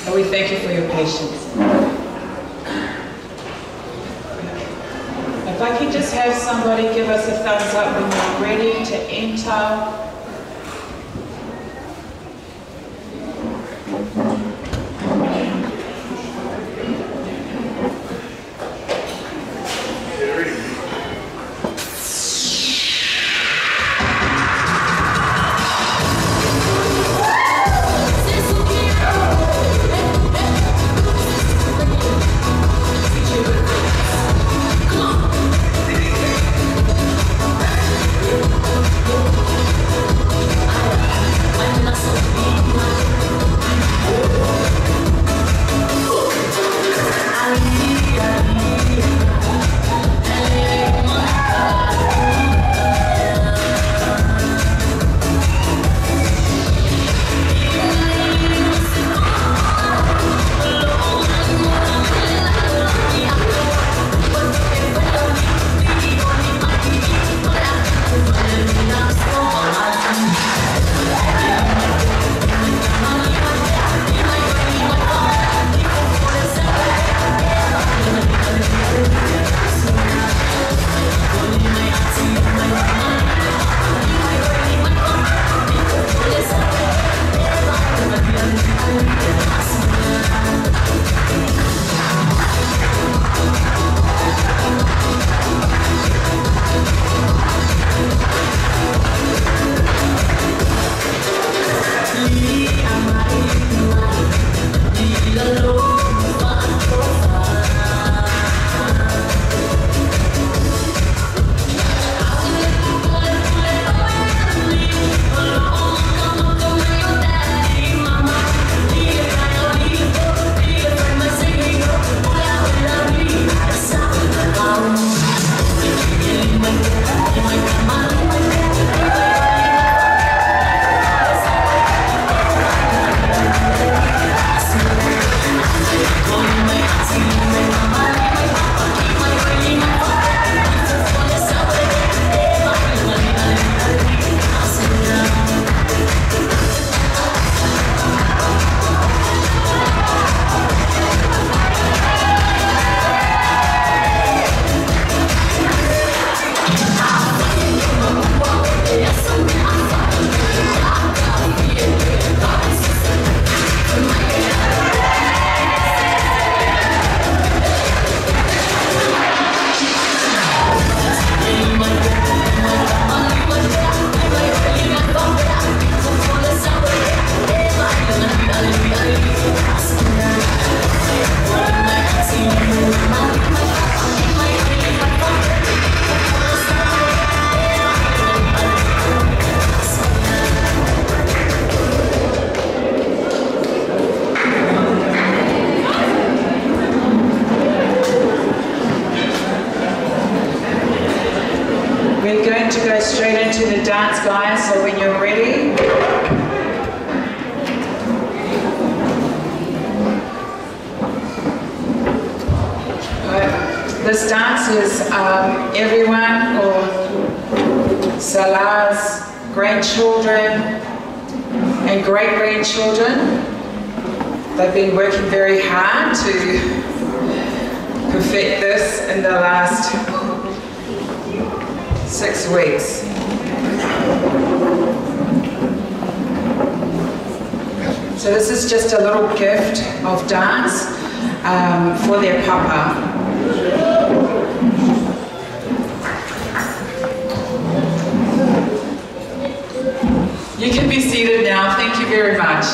And we thank you for your patience. If I could just have somebody give us a thumbs up when you're ready to enter. Dance, guys, so when you're ready. This dance is everyone or SALÀ's grandchildren and great-grandchildren. They've been working very hard to perfect this in the last 6 weeks. So this is just a little gift of dance for their papa. You can be seated now. Thank you very much.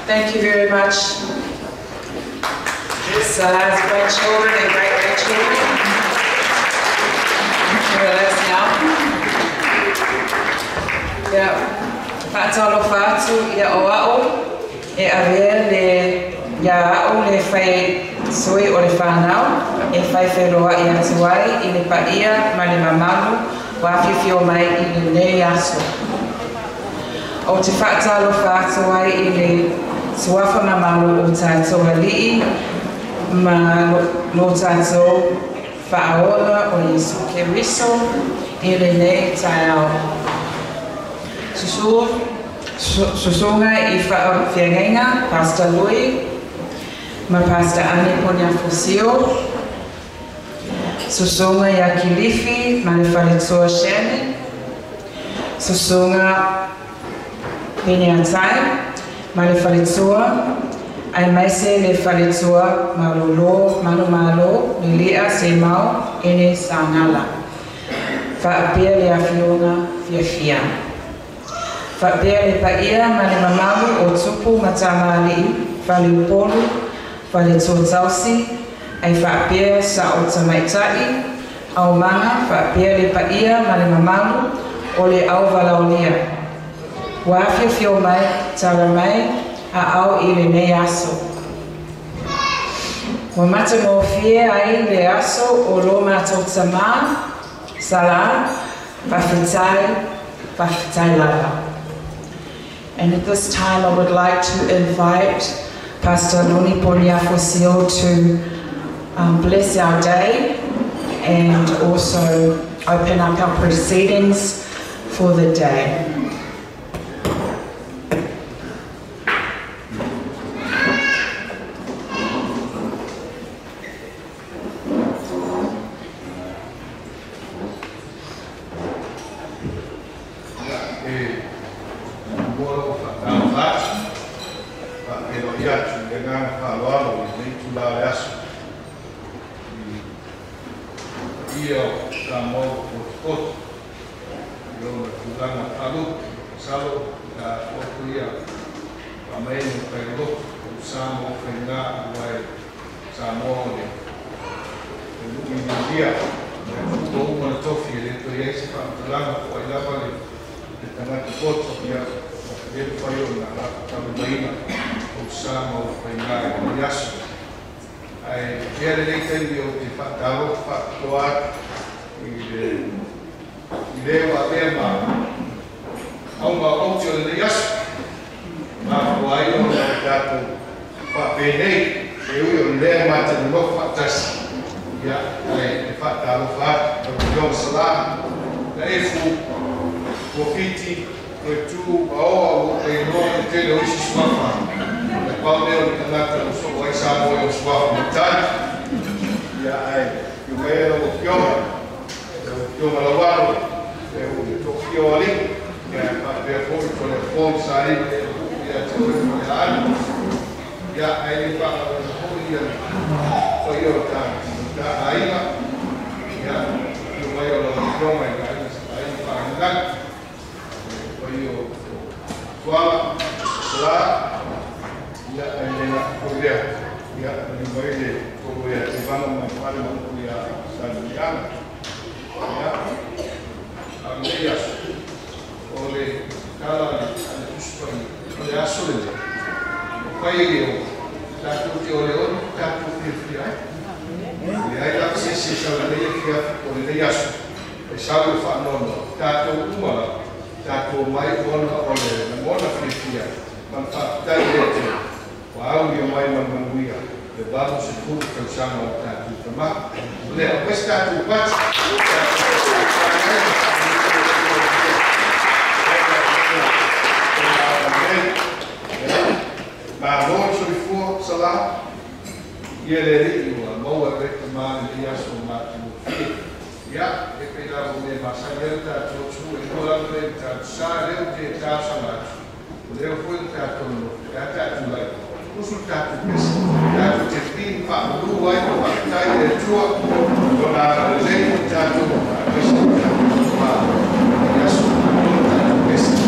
Thank you very much, Salā's grandchildren and great-grandchildren. Relax now. Yeah, whātalo whātu ia o ao, e awea le ia ao le whai sui o le whānau, e whai wheroa i atu ai, i le paia ma le mamalu, wāwhiwhio mai i le nei aso. O te whātalo whātu ai i le suafa mamalu o tātou ali'i, ma no tātou whaola o Yesu Keriso, i le nei tāo. Susunga i whaawhiangainga, Pastor Lui, ma Pastor Ane Ponia Fusio, susunga i a Kilifi, ma le whaletua Shannon, susunga Penia Tai, ma le whaletua, ai maise le whaletua malolo, malo, le lea se mau, ene sangala. Whaapea le awhionga whiawhia. Whaapea le paia ma le mamamu o tupu matamali, whale upolu, whale tōtausi, ai whaapea sa o tamaitai, au manga whaapea le paia ma le mamamu o le au walaulia. Wāwhiwhio mai, tara mai, a au i le nei aso. Wa mata ngō whie ai le aso o lo mātou tamā, SALÀ, whawhitai lava. And at this time I would like to invite Pastor Noni Poniafosio to bless our day and also open up our proceedings for the day. Leva tema aunga auto le yas ma wai no tato pa penei e o le mata no fatas ya ai fa ta lo fa o SALÀ TAEFU profiti TOETU VAOA o e no te lo isi swafa e pa me o tanata o so ai sa mo o swafa mutai ya ai o me o kioma la waro eu estou aqui ali, que é para ver fogo, telefone, sair, e a telefone lá, e aí ele fala, foi eu, tá aí lá, e eu vou eu lá, aí ele fala, foi eu, fala, lá, e aí lá, foi eu, e aí vai ele, como é, vamos mais para o que é Salâ, Ameias, olhe, cada discussão, olhe a solidão. Pai eu, tanto que olhe, tanto que fia. E aí lá se sabe que olhe isso. E sabe o fato não, tanto uma, tanto mais olhe, não olhe fia. Mas tá direto. Uau, eu mais manguia. Vamos se tudo pensar no tanto, tá? Olha, mas tanto mais ma non so il fuoco SALÀ ieri la nuova reclamare di assolutamente ya e per la come ma sagrada tutto il colore da sale che da SALÀ devo portare con la tatuatura risultato questo dato che fin fa due battaglie del tuo con la risultato questo ma assolutamente questo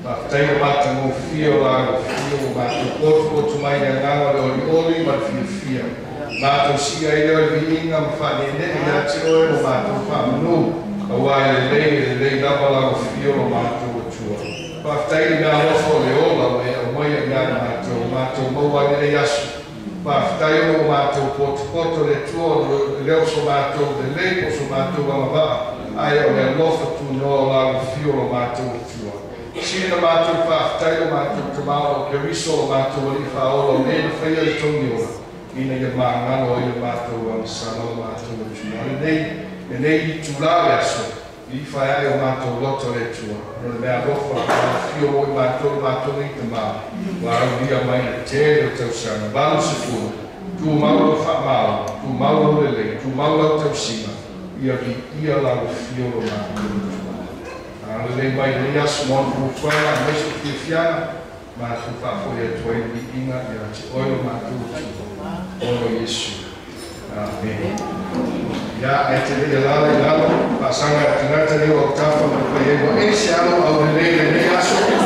Maftai o mata mo fio la fio mata potu mai na nganga o oli ma fio mata si ai o vinga ma fa ne ya tiro o mata fa no awai le na pala o fio o mata o tua maftai na o fo le ola o mai na mata mo wa ne yasu maftai o mata potu le tua le o so mata de le o so mata va ai o le lofa tu no la fio o mata o tua Sina mātou whaatai o mātou te māo ke riso o mātou ali whaolo ne na whaia i tongi ora. Ina ia māngano i mātou ang sana o mātou o tua. Nei i tūlawe aso, i whaia o mātou loto le tua. Nona mea rofa o whio o mātou i te māo. Wāu ria mai na tere o tau sana. Balu se fua, tu mauro whaamao, tu mauro lele, tu mauro tau singa. Ia ki ia lau whio o mātou o tua. Le mai le aso mon fu fala mes ki fiana ma tu fa fo ya toi ni inga ya ci oilo ma tu o Yesu amen ya ete le la pasanga tinata le o tafa ma ko yego e siamo au le aso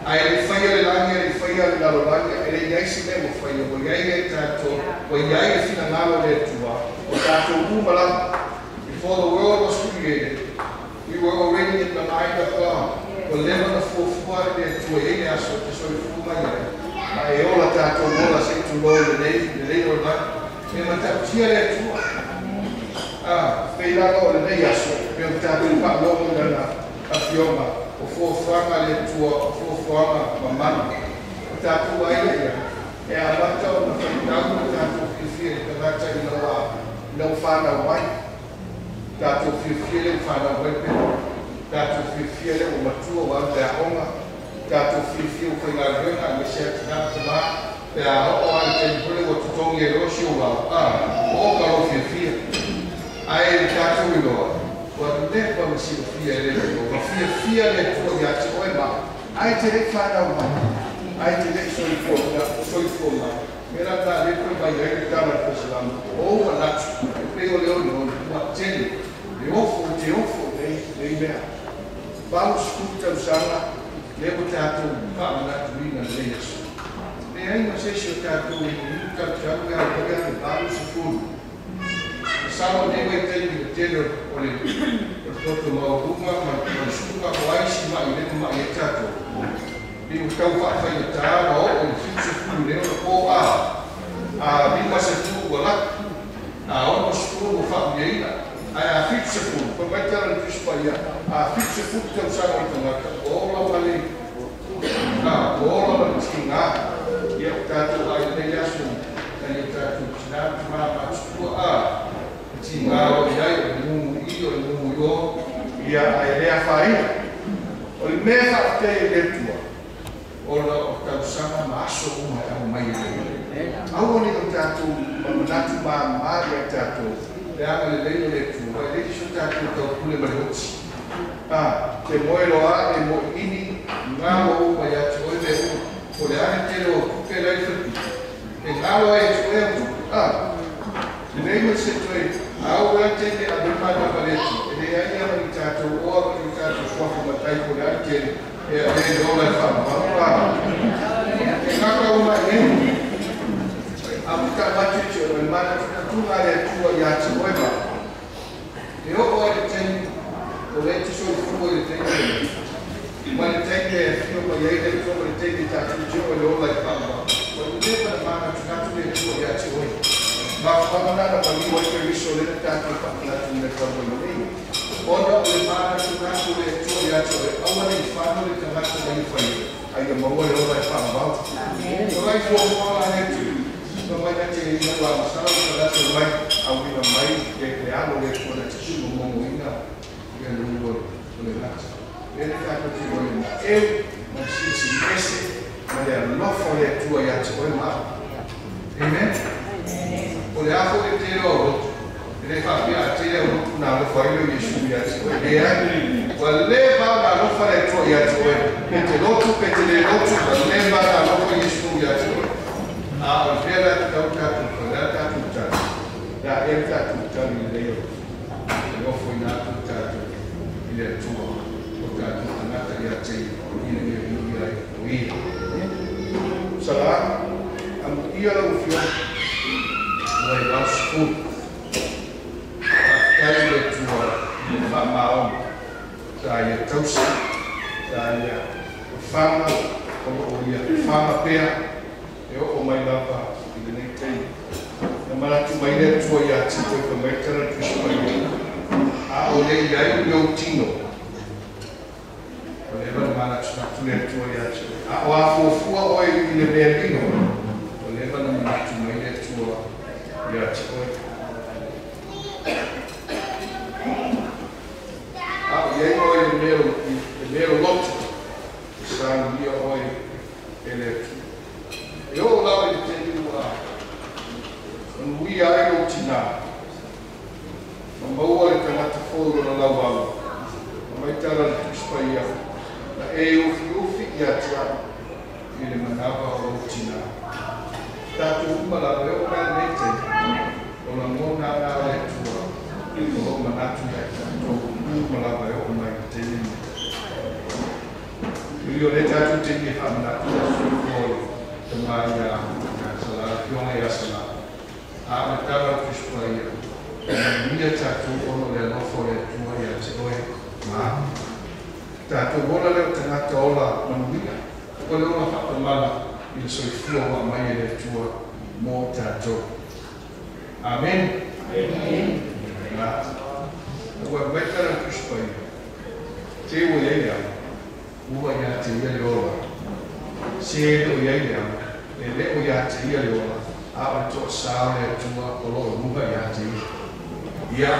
ai le whaia le langi, le whaia le lalo langi, e le iaisi le mo whaia, o iai e tātou, o iai e whina ngalo le tua, o tātou umala. Before the world was created, we were already in the mind of God. O leva na fuafua le tua, e ne aso, te soi fuma iai. Ma e ola tātou mola se tu lo le nei o la, e mataputia le tua. Whailanga o le nei aso, e o tātou whaalomo na a whioma, o fuafuanga le tua, o fuafuanga mamana. O tātou aile ia, e a mata o na whainau o tātou whiwhia, e tangata I lau whanau mai. Tātou whiwhia le whanau wepe, tātou whiwhia le o matua wa te aonga, tātou whiwhia o whaingarenga, me se atinata maa, te a o ai te mpule o tutongi e rosi o wau, o karo whiwhia. Ai e tātou I loa, wa nepa ma si whiwhia le loa, ma whiwhia le tua I ati oe maa, ai te le whanau mai, ai te le soifo mai, mera tā le koe mai e tāna kosalamu, o ua natu, e peo leo no, ma tene, le ofo, nei mea. Pau skuta usanga, le o tātou whamanatu ina le Yesu. Le aina sesi o tātou I tātou e au karea le pau sifuru. Sama newe teni o tene o le toto maurunga, ma skuka o aisi ma I leku ma I tātou. Ni o tau whawhai o tāna o le sifuru leo na po a bima se tu o lak, a ono sifuru o whamueina. Ai a fitse fu, pa mai tara ni fispa ia, a fitse fu te usanga I tangata, o ola wale, o ola wale tinga, ia o tātou ai nei asu, nei tātou tina, tima matukua tinga o iai, o mungu I, o mungu yo, ia ai lea whaia. O le mea whakte I le tua, ola o tātou sanga maaso uma au mai I. Au ni o tātou, mamanatu maamari a tātou, le anga le leilo le tu, vai le so tātou tau pule marihoti. Te moe loa e mo ini, ngā mo mai atu oi le u, o le ane te lo kuke lai whiti. E ngā loa e tu e u, le leilo se toi, au ea tene a bimana paleti, e le aia mai tātou oa mai tātou suafu matai ko le ane tene, e a le loa e whamama. E ngaka uma e amuka matuti o le mana tunga le tua I ati oema. E o oa le teni, o le tiso I fumo le teni. Ma le teni e fio ma iei le fumo le teni tātou tio le ola I whama. O le tepa le mana tunatu le tua I ati oema. Ma whamanana pa liwa I te riso le tātou whamanatu le whama le nei. Ona o le mana tunatu le tua I ati oema. Awa le whama le tangata le I whai. Ai a maua le ola I whama. O lai fuamo le tu. No mai te ina la masala ka la mai au ina mai ke alo le ko na tsu mo mo ina ke no mo le la. Ele ka ko ti mo ina e ma si ese ma le no fo le tu ya tsu o ma. Amen. O le afo le te ro ele fa pia te le o na le fo ile Yesu ya tsu o le ya. Wa le ba na no fa le tu ya tsu o. Pe te lo tu pe te le lo tu le ba na no fo Yesu ya tsu. O vera tātou tātou, rā tātou tātou, rā e tātou tātou I leo, e ofo I nā tātou I le tua, o tātou tangata I a tei, I le mea I ai o ia. Salā, amu ia lau whio, o e lau skur, kai le tua, I le whamao, tā ia tausi, tā ia whama, o ia whama pēr, e o mai lava I le nei tei. Na maratu mai le tua I ati koe ka mai tara tusi mai ia. A o le iai o leo tino. O le wana maratu natu le tua I ati. A o a fuafua oi I le mea lino. O le wana maratu mai le tua I ati koe. A o iai oi le mea lotu. Sānu ia oi e le tua. E o lau I te ua, ui ai o tina, ma maua le tangata whoro na lau au, ma mai tara le tuspa ia, na e ufi I atia, I le manawa o tina. Tātou umala e o mai nei te, o na mona ngā le tua, I o manatu ia tātou umala e o mai te nini. Io le tatu te ni famna ko te mai ya sala fiona ya sala. A me tava kuspai. Mia tatu ono le no fo le tua ya te oi. Ma tatu bola le tanga tola manuia. Ko le ona fa mala il so flo ma mai le tua mo tatu. Amen. Amen. Na. Wa betara kuspai. Te wo le ya. Uwa ya te ia le ola. Se o ia ia. E le o ya te ia le ola. A o to sa le tua o lo uwa ya te ia. Ia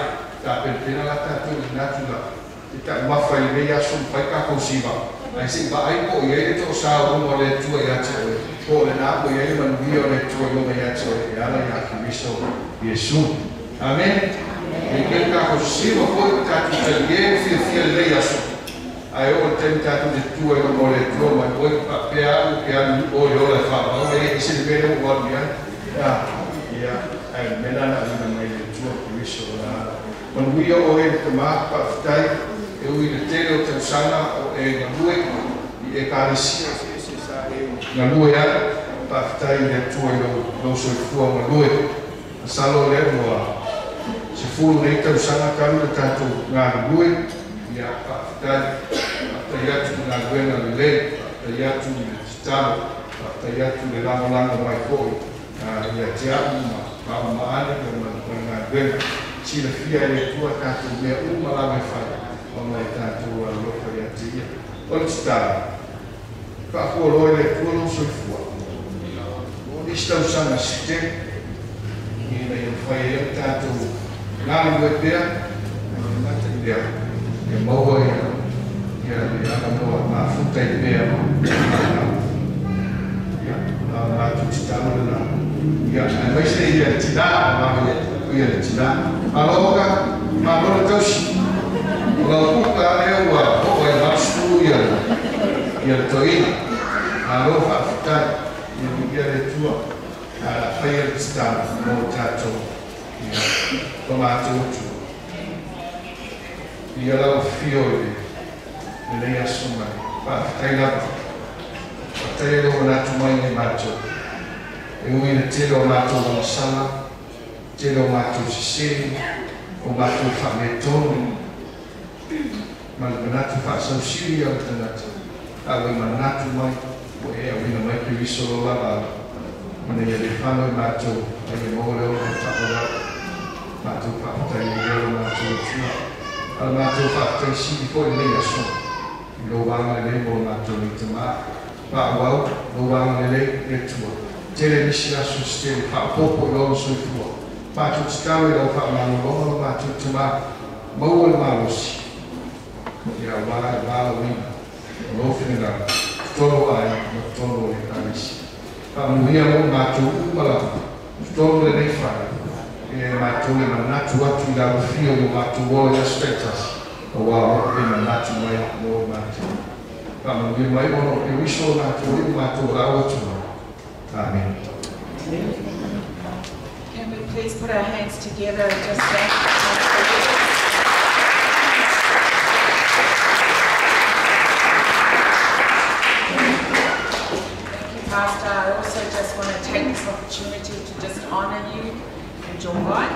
ta pena la ta tu natula. Kita mafai le ya sum pai ka ko siba. Ai se ba ai ko ia to sa o mo le tua ya te. Ko le na ko ia man bio le tua mo ya te. Ya la ya ki miso Yesu. Amen. E ke ka ko siba ko ta tu te ye fi le ya sum. Ai o te tatu de tua e mo le tua mai oi pa pea ke an o yo le fa o e se le o wa bia ya ai mena na mai le tua Cristo na when we o e te ma pa tai e ui le tele o te sana o e na lue i e karisia se sa e na lue ya pa tai le tua no so fu ma lue salo le mo se fu le te sana ka le tatu na lue ya pa tai Tayatu na buena le, tayatu le stalo, tayatu le lama mai koi, ya tiamu ma maane na buena, si le fia le tua tatu me uma la mai fai, o mai tatu a loka ya tia, o stalo, ka ko lo le tua lo so fua, o ista usanga site, ni le fai ya tatu, na le bea, na te bea, e maua ya. Ya, dia mau maaf tak dia. Ya, tu cita mana? Ya, macam dia cita, macam dia cita. Kalau kan terus, kalau bukan lewat, bukan masuk ya toin. Kalau fakta yang dia itu, fire star mau jatuh. Ya, pematu tu. Dia lalu fiore. Nele asuma pa taila taila na tumai ni macho e ui na telo macho na sala telo macho sisi o macho fa meton mal na tu fa so siri o tanata awe manatu mai o e awe na mai ki so la ba mane le fano macho ai mo le o fa la macho fa taila le macho tuna al macho fa te si fo le aso lo wang le mo na to ni tama pa wa lo wang le tua tele misia sustain pa popo lo so tua pa tu stawe lo fa ma lo ma tu tama mo le ma lo si ya wa wi lo fina to ai to lo le tamis pa mu ya mo ma tu ma la to le nei fa e ma tu le ma tu wa tu la fio ma tu wo ya spectas o wa ina na tu mai no ma tu pa mo vi mai ono e wiso na tu ma tu ra o tu amen. Can we please put our hands together and just thank Pastor. I also just want to take this opportunity to just honor you and your wife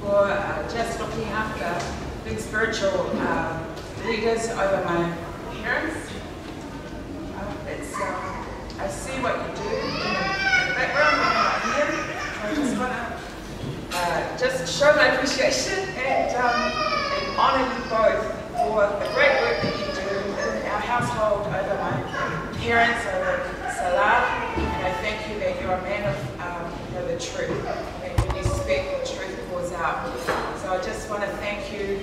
for just looking after being spiritual leaders over my parents. I see what you do in the background when you're not here. So I just want to just show my appreciation and honor you both for the great work that you do in our household over my parents, over SALÀ, and I thank you that you're a man of the truth. And when you speak, the truth pours out. So I just want to thank you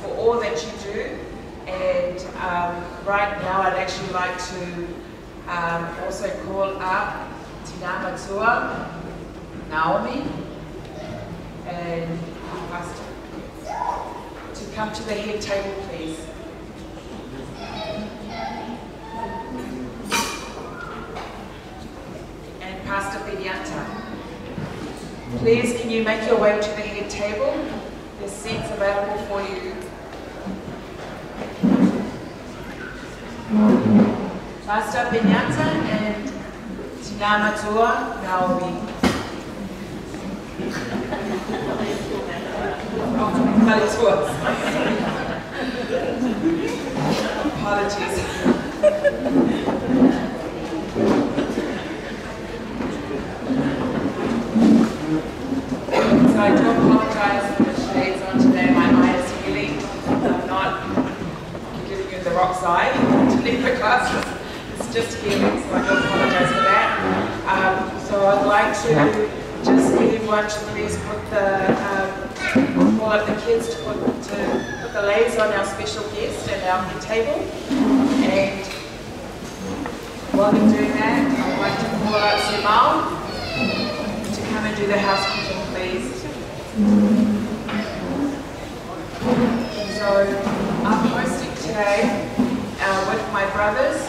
for all that you do. And right now, I'd actually like to also call up Tina Matua, Naomi, and Pastor to come to the head table, please. And Pastor Vidianta. Please, can you make your way to the head table? There's seats available for you. Basta Piñata and Tinamatua Naomi. Apologies. So I do apologize for the shades on today. My eye is healing. I'm not giving you the rock side to leave the classes. It's just healing, so I do apologize for that. So I'd like to just get everyone to please put the call up the kids to put the ladies on our special guest and our table. And while they're doing that, I'd like to call out Simao to come and do the housekeeping, please. So I'm hosting today with my brothers.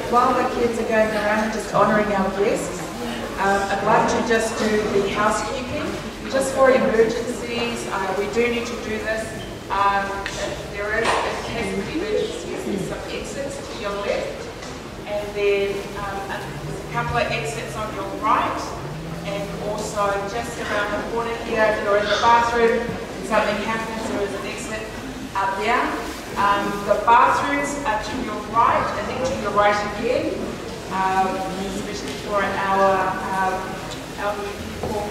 While the kids are going around and just honouring our guests, I'd like to just do the housekeeping, just for emergencies. We do need to do this. There is, in case of emergencies, there's some exits to your left, and then there's a couple of exits on your right, and also just around the corner here, if you're in the bathroom and something happens, there is an exit up there. The bathrooms are to your right and then to your right again, especially for our elderly people.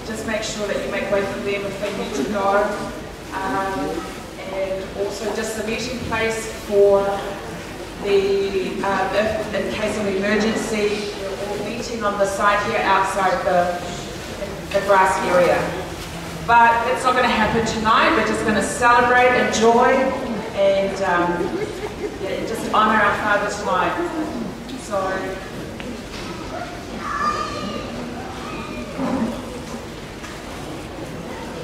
Just make sure that you make way for them if they need to go. And also just the meeting place for the, if in case of emergency, we're all meeting on the side here outside the grass area. But it's not going to happen tonight. We're just going to celebrate, enjoy, and just honour our Father tonight.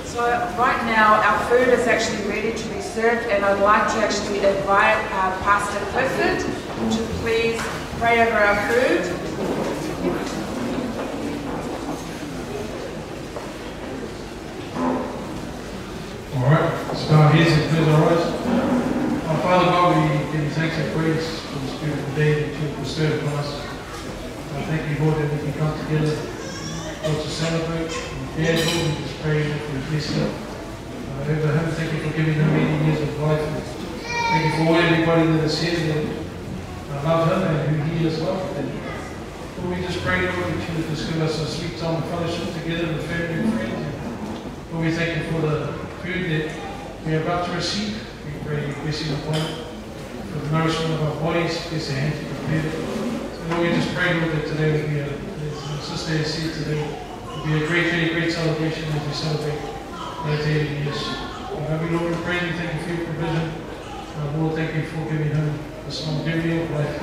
So right now our food is actually ready to be served, and I'd like to actually invite Pastor Clifford to please pray over our food. Alright, let's bow our heads and close our eyes. Our Father God, we give you thanks and praise for this beautiful day that you have bestowed upon us. I thank you, Lord, that we can come together, Lord, to celebrate. Yeah, Lord, we just pray for your blessing. Abraham, thank you for giving them 80 years of life. Thank you for everybody that is here that love him and who he is loved. And Lord, we just pray, Lord, that you would just give us a sweet time of fellowship together with family and friends. And Lord, we thank you for the food that we are about to receive. We pray your blessing upon it, for the nourishment of our bodies, bless the hands to prepare it. So Lord, we just pray, Lord, that today will be as our sister has said today, will be a great day, a great celebration as we celebrate those 80 years. Lord, we pray and thank you for your provision. Lord, thank you for giving him this longevity of life.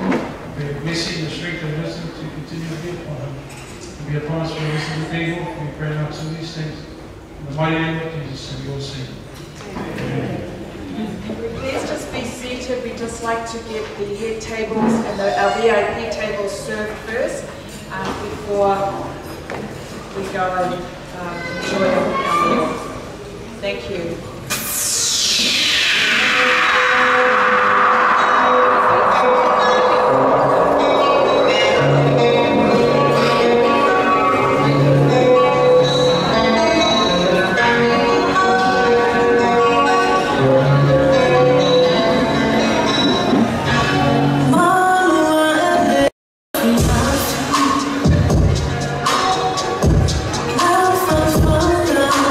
May your blessing, the strength and wisdom to continue to be upon him. To be upon us for the rest of the day, Lord. We pray now to these things. In the mighty name of Jesus, and we all say, Amen. Please just be seated. We just like to get the head tables and our VIP tables served first before we go and enjoy our meal. Thank you. I'll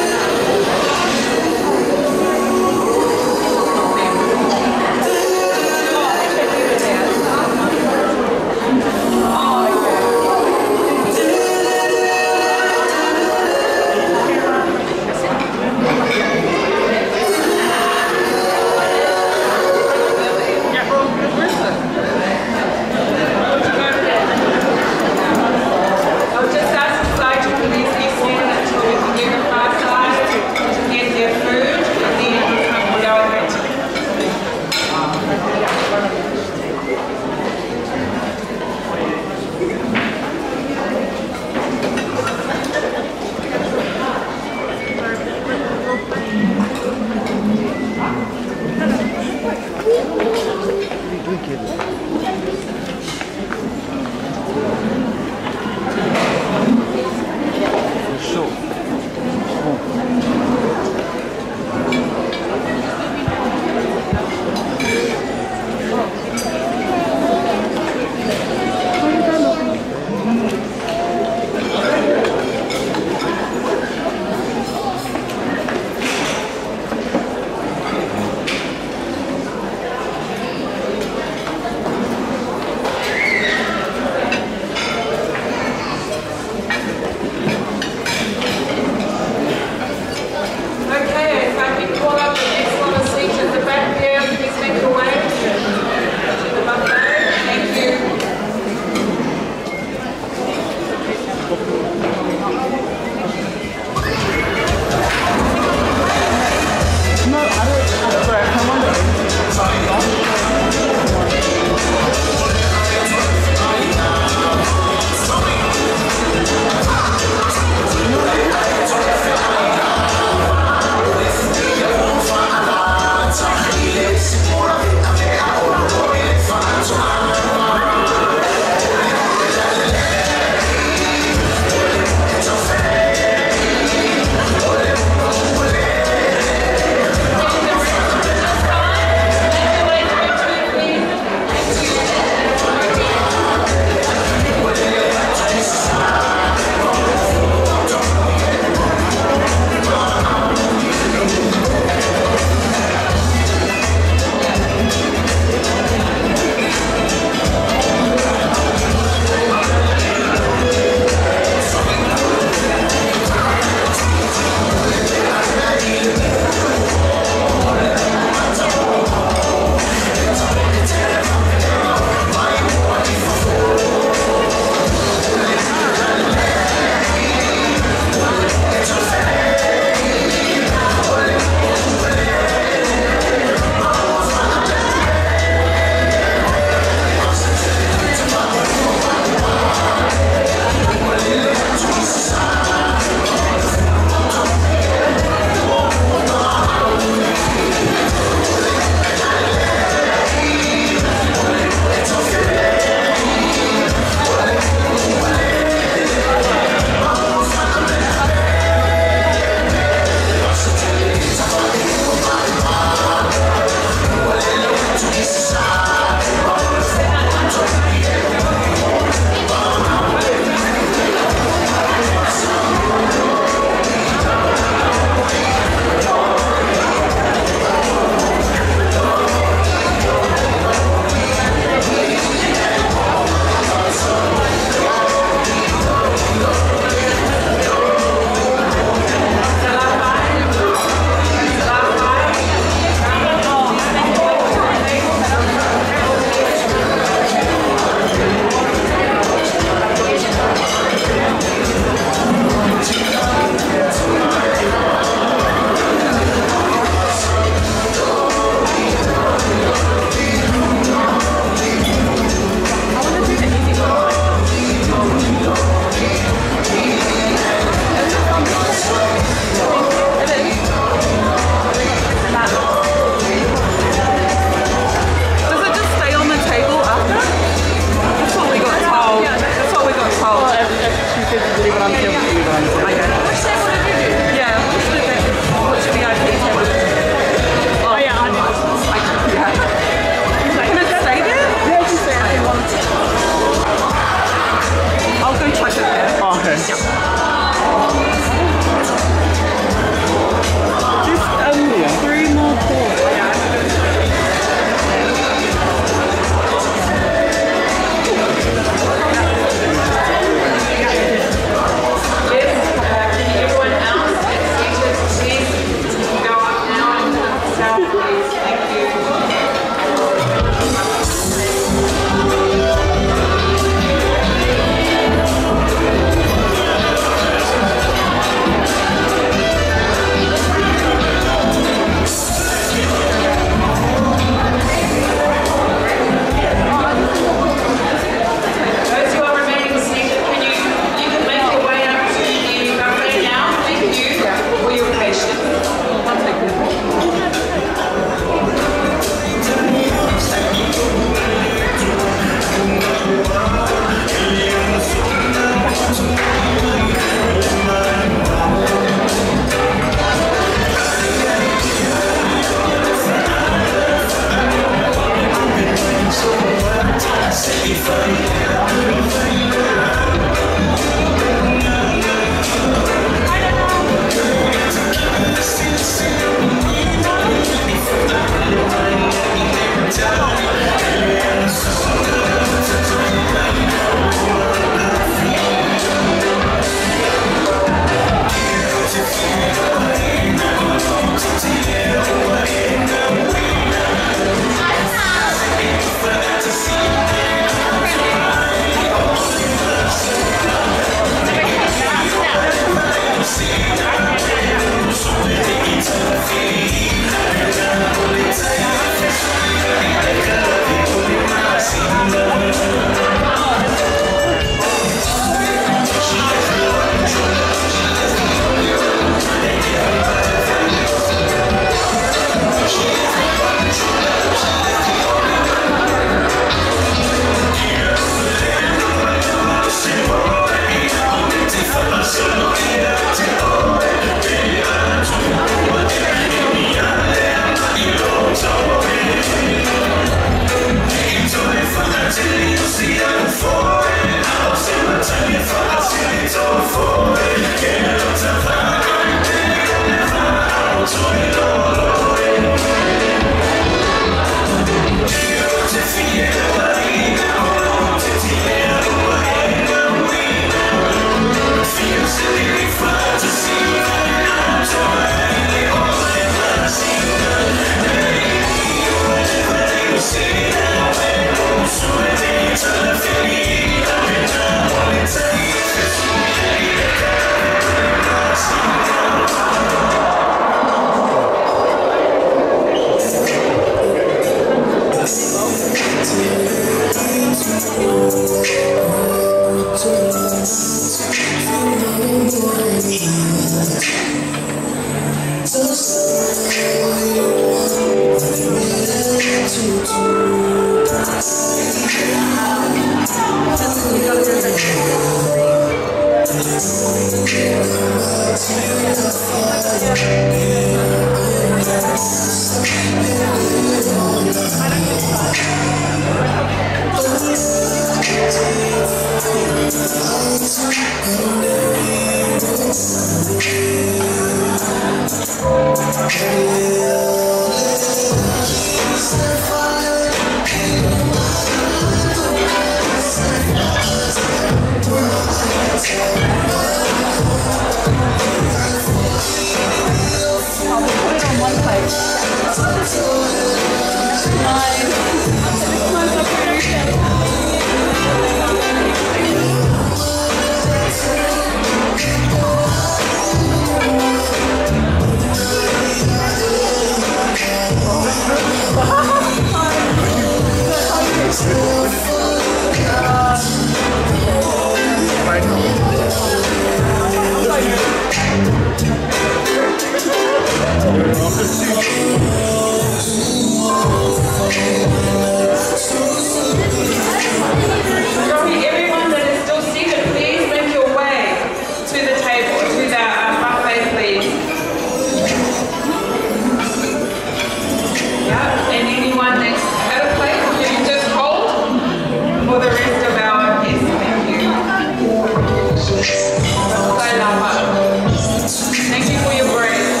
Thank you for your grace.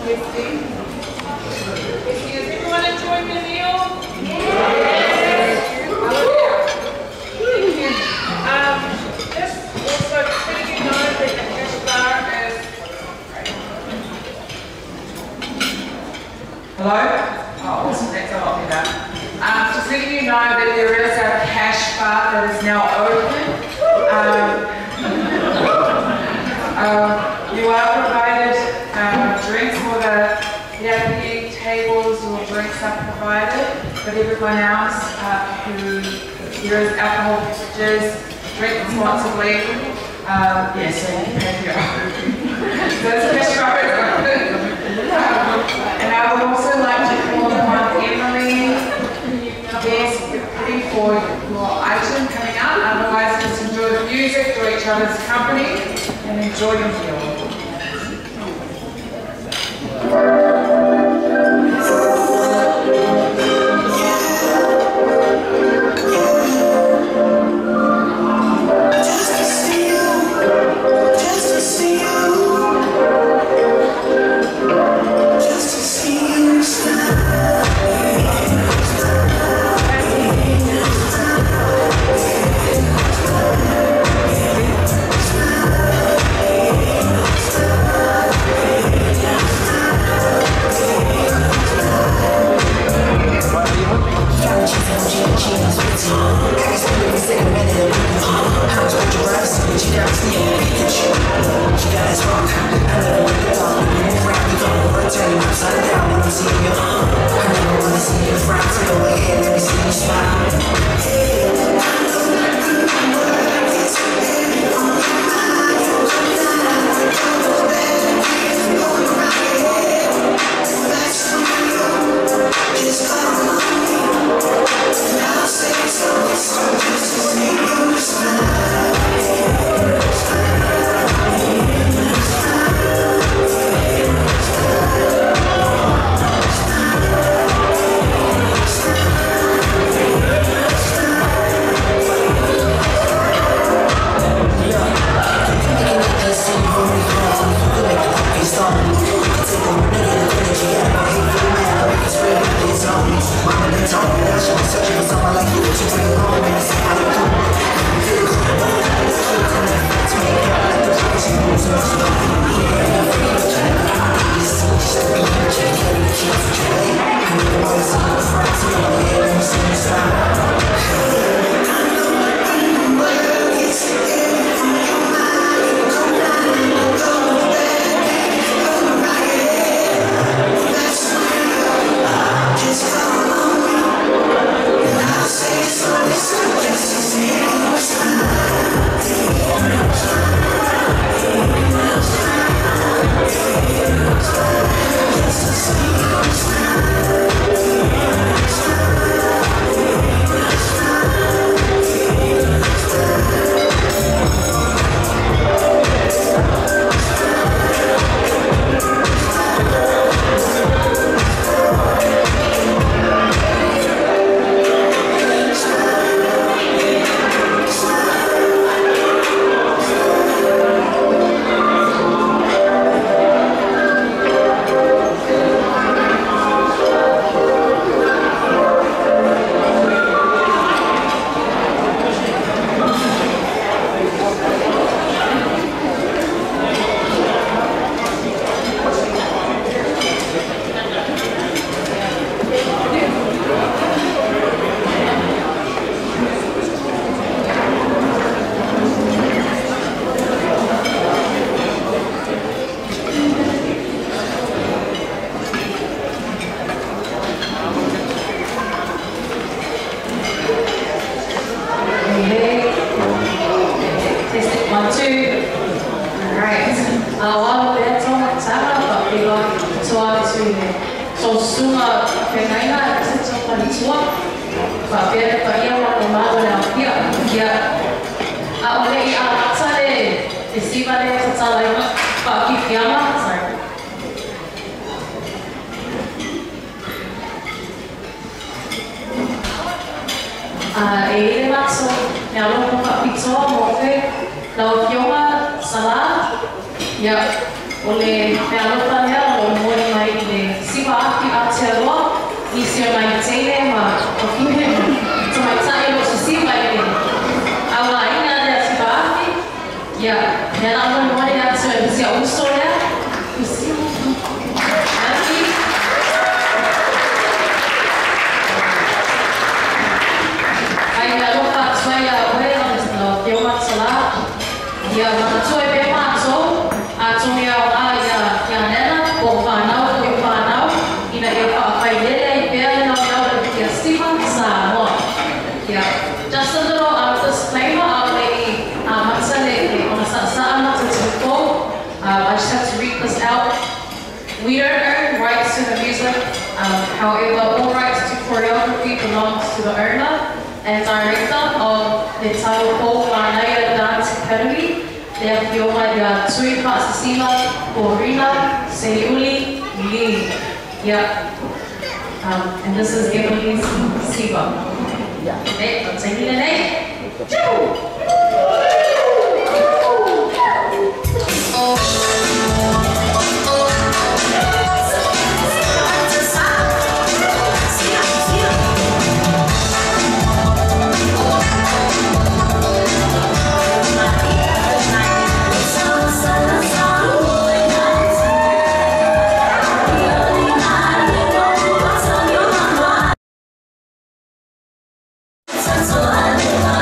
Christy. Christy, is everyone enjoying the meal? Yes. Thank you. Just also letting you know that the cash bar is. Hello? Oh, awesome. That's a lot better. Just letting you know that there is a cash bar that is now open. You are provided drinks for the VIP tables, or drinks are provided, but everyone else there is alcohol beverages, drink responsibly. Yes, so you can pay your own. So it's cash bar is open. And I would also like to call upon Emily. Yes, ready for your item coming out. Otherwise, just enjoy the music, enjoy each other's company, and enjoy your meal. SALÀ. Ole me alofa lea o mori mai le siwa aki Aotearoa i sia mai teine ma o kihe so mai tae o se siwa i le aula ina lea siwa aki ia me ala mori atu e sia uso lea usi aki ai me alofa atuai a oe o te o SALÀ ia mana tue pe mātou a tumi au a ia nena o whanau o whanau ina e whaakai lele i pēr e nau e kia stima Samoa. Just a little disclaimer I'll make matale on a mata tuko. I just have to read this out. We don't own rights to the music, however all rights to choreography belongs to the owner and director of the TAEFU Dance Academy. They have the Tui Pasasima, Corina, Sayuli, Lee. Yeah. And this is Emily's Siva. Yeah. Okay, I'm taking the name. So I live, I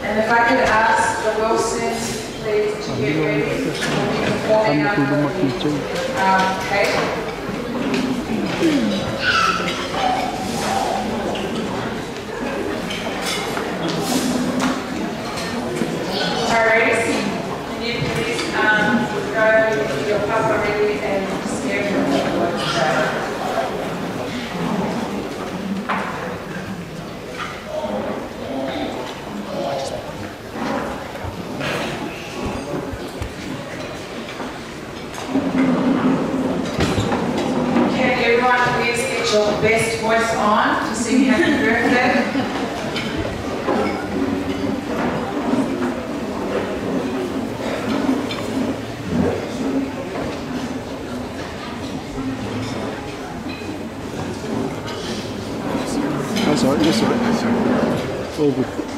And if I could ask the Wilsons, please, to get ready. We'll be performing our cake. Alright, can you please go to your papa ready and scare them with what Can everyone please get your best voice on to sing happy birthday? That's all right, that's all right, that's all right. All good.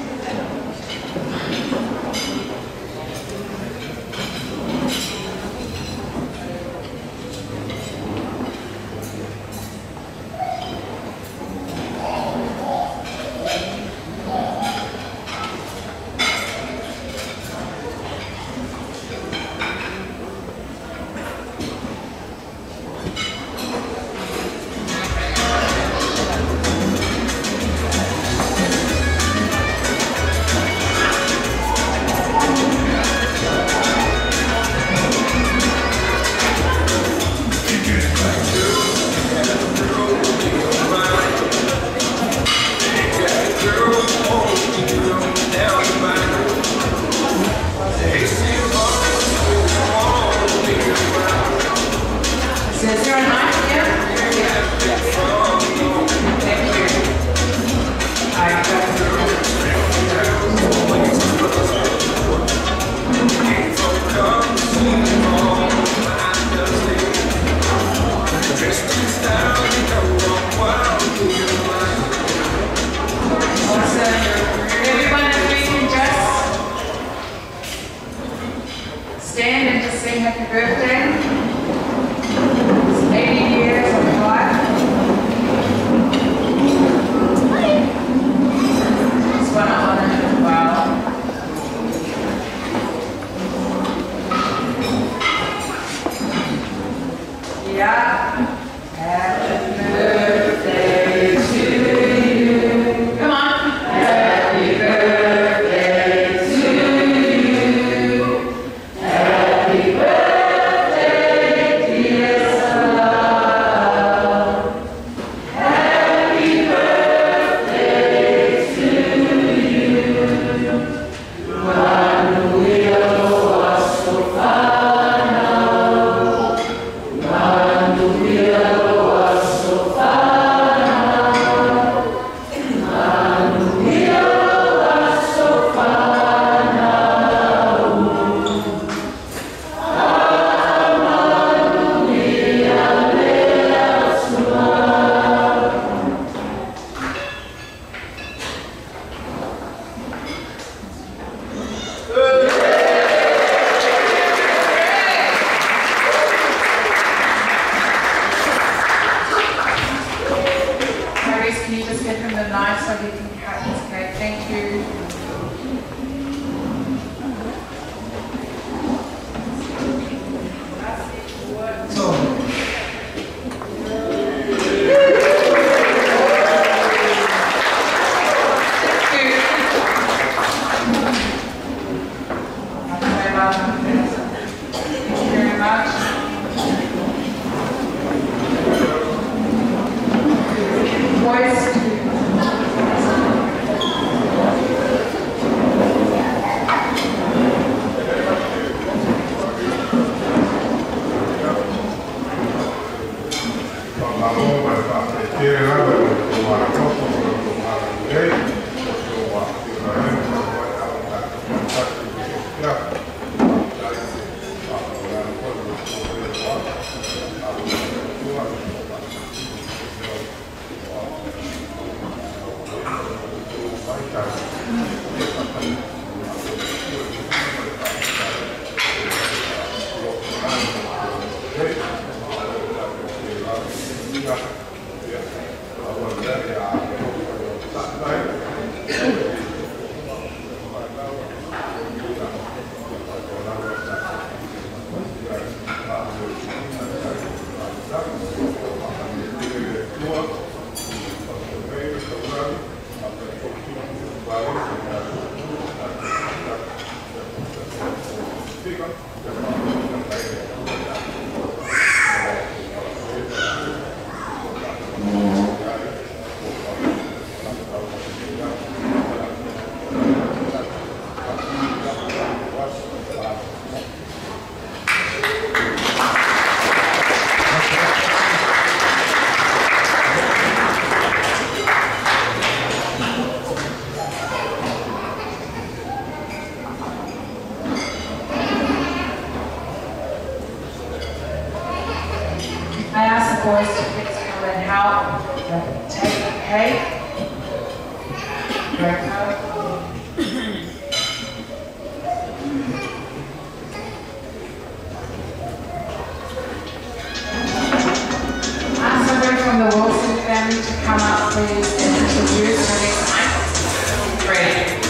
so he can cut his cake. Thank you. So. I asked the boys to please come and help take the cake. Ask somebody from the Wilson family to come up, please, and introduce the next one. Ready.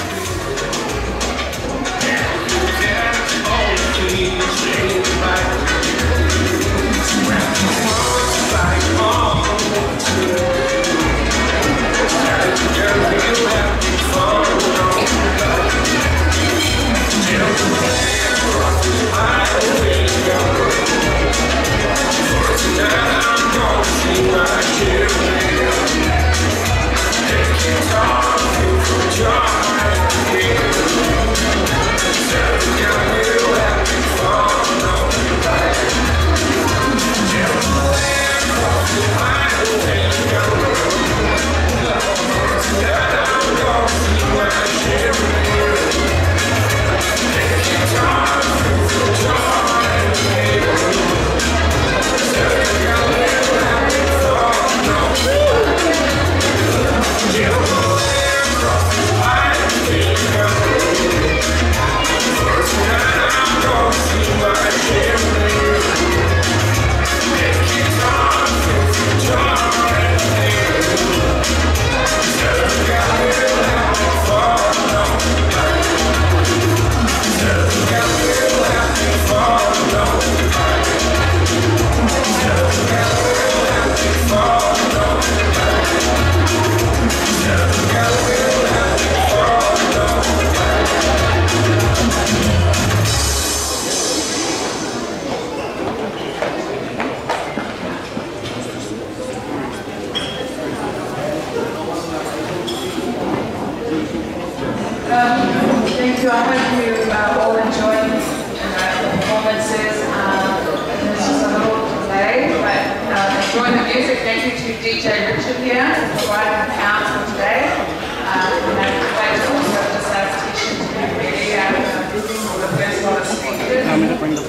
Thank you. I hope you all enjoyed the performances. There's just a little delay, but enjoy the music. Thank you to DJ Richard here for providing the sound for today. And wait to also just ask Tisha to be ready and busy for the first lot of speakers. I'm going to bring the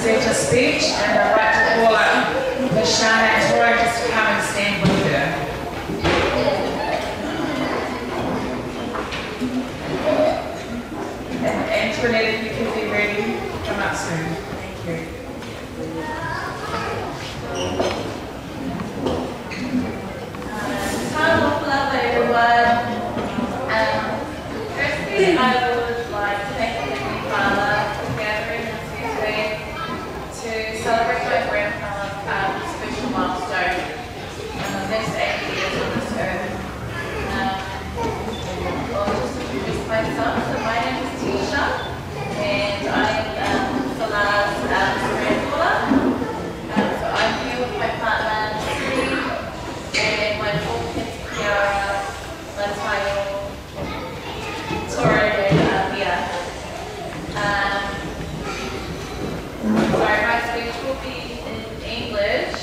present a speech, and I'd like to call up Ms. Shana Antora just to come and stand with her. And Antoinette, if you can be ready, come up soon. Thank you. Hello, everyone. Firstly, I would like to thank the Heavenly Father for gathering us here today to celebrate my grandfather's special milestone on the next 8 years on this earth. I'll just introduce myself. So my name is Tisha, and I'm Salā's granddaughter. So I'm here with my partner, Sri, and my 4 kids, Kiara, Latayo, Tora, and Mia. Sorry, my speech will be in English.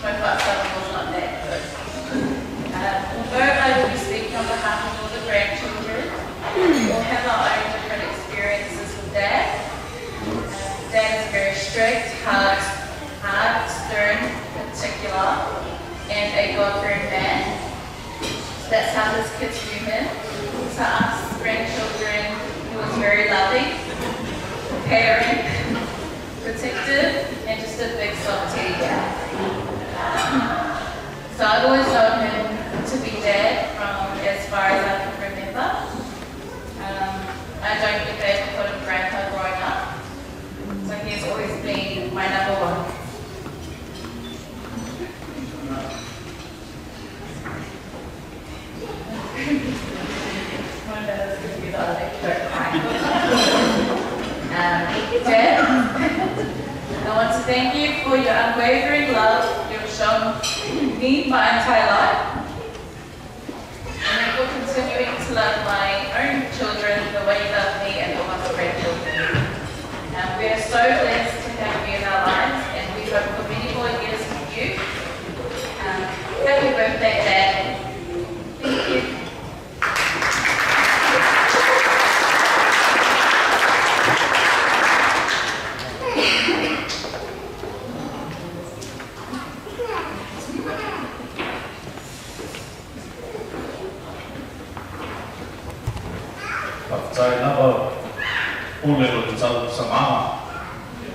My first level was not that good. Although I will be speaking on behalf of all the grandchildren, we all have our own different experiences with Dad. Dad is very strict, hard, stern, particular, and a God-fearing man. So that's how his kids view him. To us grandchildren, he was very loving, caring, protective, and just a big soft teddy bear. So I've always known him to be Dad from as far as I can remember. I don't think they ever called him Grandpa growing up. So he's always been my number one. Dad, I want to thank you for your unwavering love you've shown me my entire life, and for continuing to love my own children the way you love me and all my grandchildren. We are so blessed to have you in our lives, and we hope for many more years with you. Happy birthday, Dad. Thank you. Pule lo tsau sama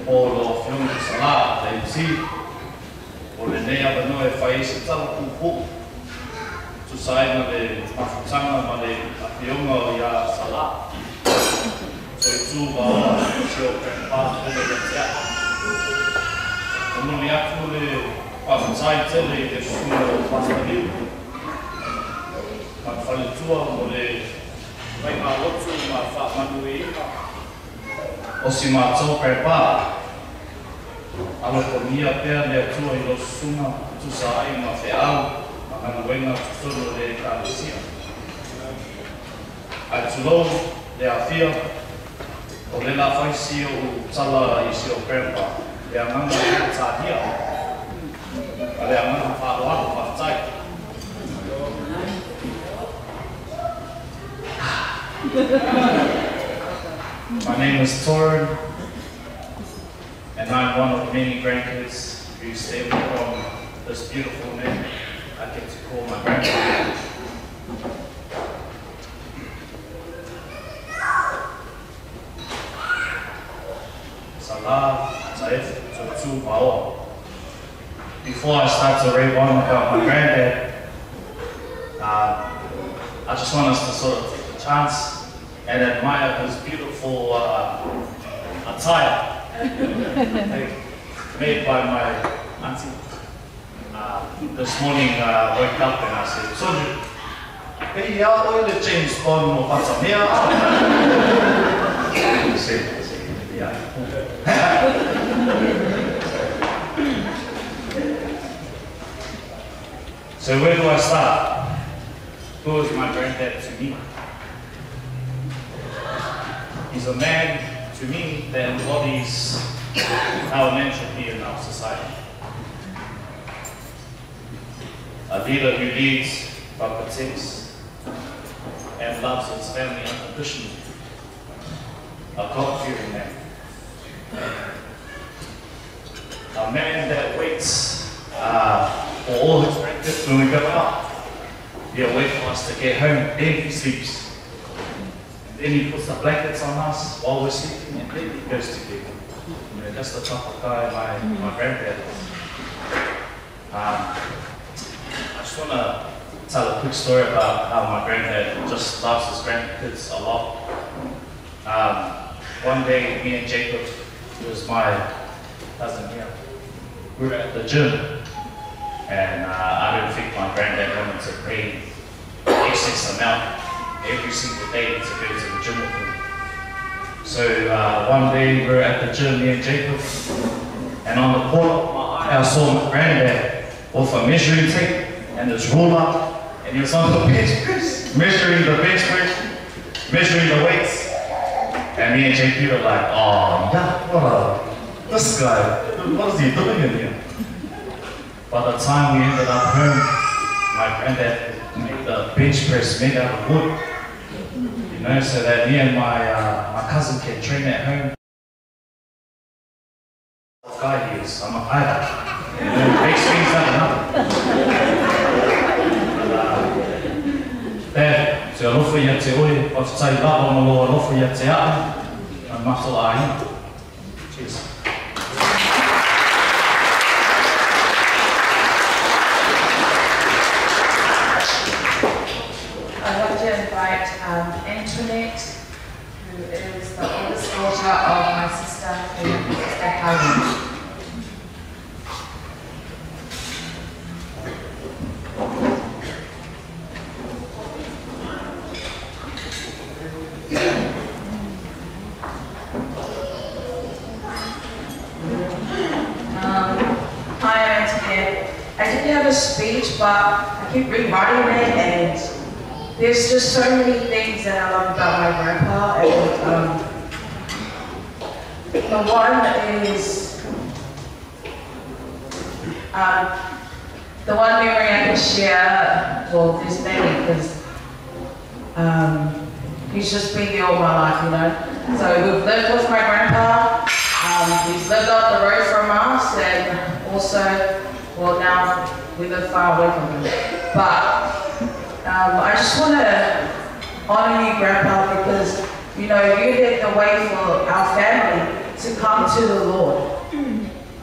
o lo fiong SALÀ le si o le nea bano e fai se tsau pu tu sai na le mafutanga ma le afionga o ya SALÀ so tu VAOA se o pa o le ya o mo le atu le pafutai tele e fumo o pasali ma fale tua mo le vai ma lotu ma fa manui o si mātou pepa alo ko mia pēr lea tua i lo sunga tu sa ai ma whiau ma ngana wenga tutono le kālesia. Ai tulo le a whia o le la whaisi o tala i si o pepa le a ngana le tāhia a le a ngana whāroaro whātai. My name is Torin, and I'm one of many grandkids who stay from this beautiful man I get to call my grandfather. SALÀ, TAEFU, VAOA. Before I start to rave on about my granddad, I just want us to sort of take a chance and admire his beautiful attire made by my auntie. This morning I woke up and I said, Soju, hey, yeah, oil the James Bond no patamea. He said, yeah. So where do I start? Who is my granddad to me? He's a man, to me, that embodies how a man should be in our society. A leader who leads but protects and loves his family unconditionally. A God-fearing man. a man that waits for all his grandkids when we go up. He'll wait for us to get home, then he sleeps. And then he puts the blankets on us while we're sleeping, and then he goes to bed. You know, that's the type of guy my granddad was. I just want to tell a quick story about how my granddad just loves his grandkids a lot. One day, me and Jacob, who was my cousin here, we were at the gym. And I don't think my granddad wanted to pay excess amount every single day to go to the gym with him. So one day we were at the gym, me and Jacob, and on the corner of my eye I saw my granddad with a measuring tape and this ruler, and he was on the bench press, measuring the bench press, measuring the weights. And me and JP were like, oh yeah, this guy, what is he doing in here? By the time we ended up home, my granddad made the bench press made out of wood, you know, so that me and my cousin can train at home. What guy he is, I'm a fighter. You know, makes things out of nothing. Dad, te alofa ia te oi, o te tai lava o lo alofa ia te aʻi, a matala ai. Cheers. I'd like to invite Antoinette, who is the oldest daughter of my sister, Sister Helen. Hi, Antoinette. I didn't have a speech, but I keep rewriting it, and there's just so many things that I love about my grandpa, and the one is, the one memory I can share, well, there's many, because he's just been there all my life, you know. So we've lived with my grandpa, he's lived up the road from us, and also, well, now we live far away from him. But I just want to honor you, Grandpa, because, you know, you did the way for our family to come to the Lord.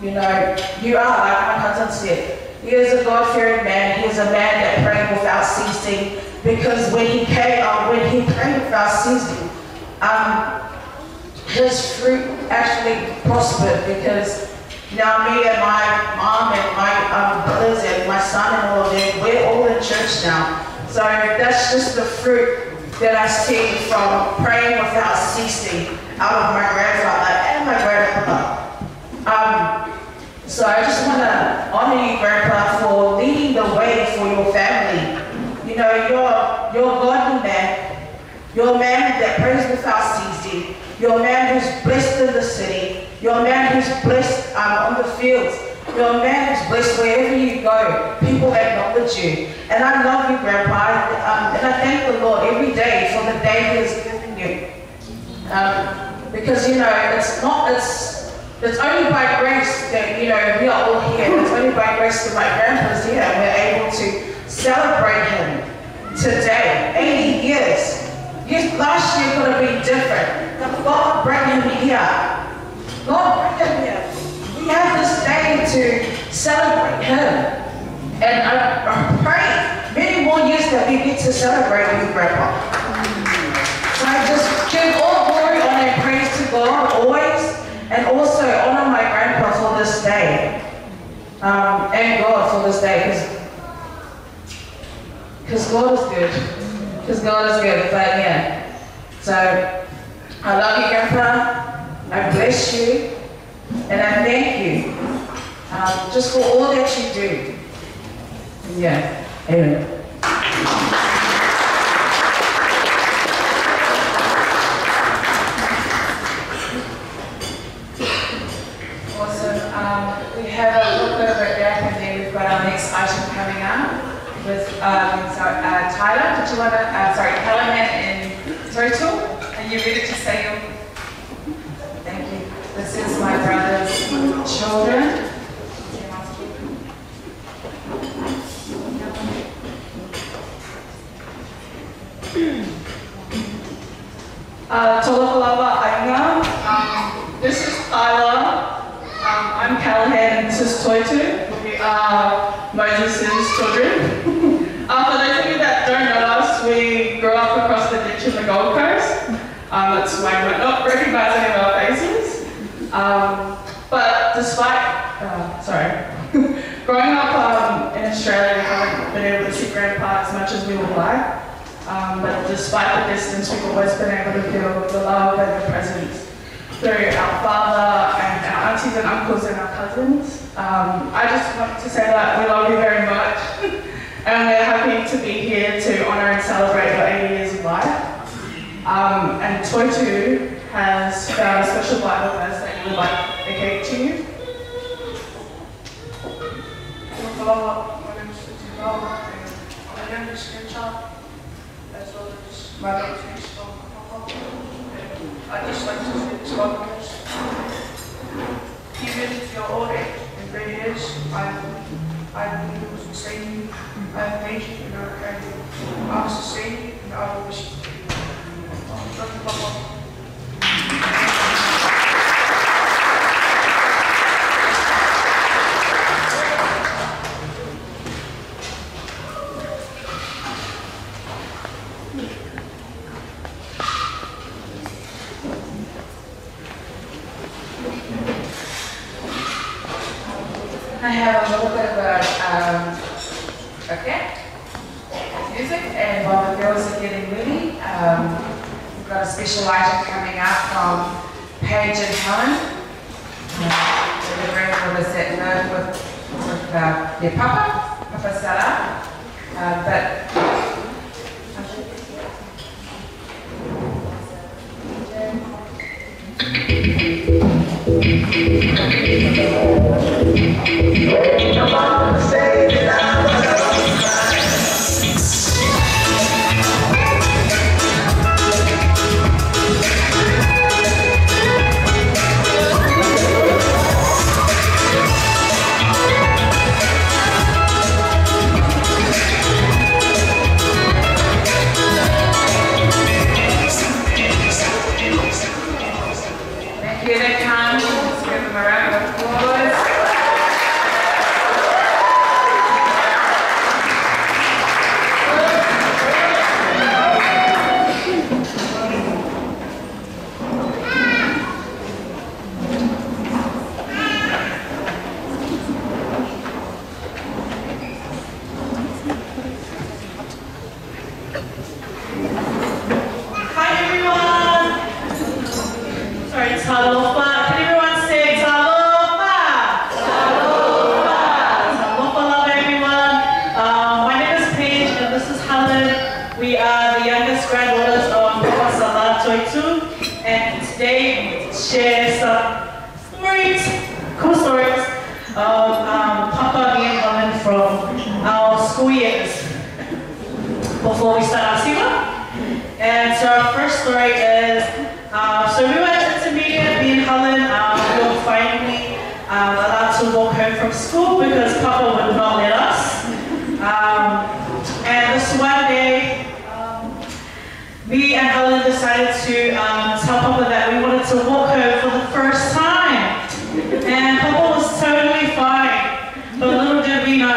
You know, you are, like my cousin said, he is a God-fearing man. He is a man that prayed without ceasing, because when he prayed without ceasing, his fruit actually prospered, because now me and my mom and my brothers and my son and all of them, we're all in church now. So that's just the fruit that I see from praying without ceasing out of my grandfather and my grandpa. So I just want to honor you, Grandpa, for leading the way for your family. You know, you're a godly man. You're a man that prays without ceasing. You're a man who's blessed in the city. You're a man who's blessed on the fields. You're a man who's blessed wherever you go. People acknowledge you. And I love you, Grandpa. And I thank the Lord every day for the day He has given you. Because, you know, it's only by grace that, you know, we are all here. It's only by grace that my grandpa's here and we're able to celebrate him today. 80 years. Yes, last year could have been different. But God brought him here. God brought him here. We have this day to celebrate him. And I pray many more years that we get to celebrate you, Grandpa. So I just give all glory, honor, and praise to God always, and also honor my grandpa for this day. And God for this day, because God is good. Because God is good, but yeah. So I love you, Grandpa. I bless you, and I thank you just for all that you do. Yeah, amen. Awesome. We have a look over at that, and then we've got our next item coming up with Tyler. Did you want to? Callahan and TOETU. Are you ready to say your? Thank you. This is my brother's children. This is Tyler. I'm Callahan, and this is TOETU. We are Moses' children. For those of you that don't know us, we grew up across the ditch in the Gold Coast. That's why you might not recognise any of our faces. But despite, growing up in Australia, we haven't been able to see Grandpa as much as we would like. But despite the distance, we've always been able to feel the love and the presence through our father and our aunties and uncles and our cousins. I just want to say that we love you very much. And we're happy to be here to honour and celebrate your 80 years of life. And TOETU has found a special Bible verse that you would like dedicate to you. My name is VAOA, and I'm the youngest grandchild, as well as my name's from Papa. I'd just like to say this podcast. Even if you're old age and grey hairs, I believe it was sustain you. I have made you and I will carry you. I will sustain you and I will wish you. Love you, Papa. I have a little bit of music, and while the girls are getting ready, we've got a special item coming up from Paige and Helen. Delivering for us at note with their Papa SALÀ. Here they come. Let's give them a round of applause. Hi everyone! Sorry, talofa. Can everyone say talofa? Talofa! Talofa, love everyone. My name is Paige and this is Helen. We are the youngest granddaughters of SALÀ TOETU, and today we share some cool stories of Papa, me and Helen from our school years before we start our SIWA. And so our first story is, so we went intermediate, me and Helen, we were finally allowed to walk home from school because Papa would not let us. And this one day, me and Helen decided to tell Papa that we wanted to walk home for the first time. And Papa was totally fine, but little did we know.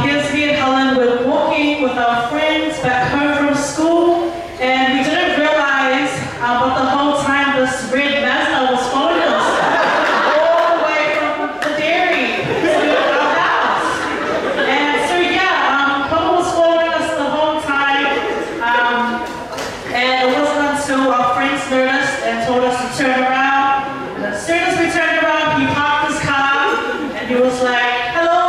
Here's me and Helen, we're walking with our friends back home from school, and we didn't realize, but the whole time this red Mazda was following us all the way from the dairy to our house. And so yeah, Papa was following us the whole time, and it wasn't until our friends noticed and told us to turn around. And as soon as we turned around, he parked his car, and he was like, "Hello."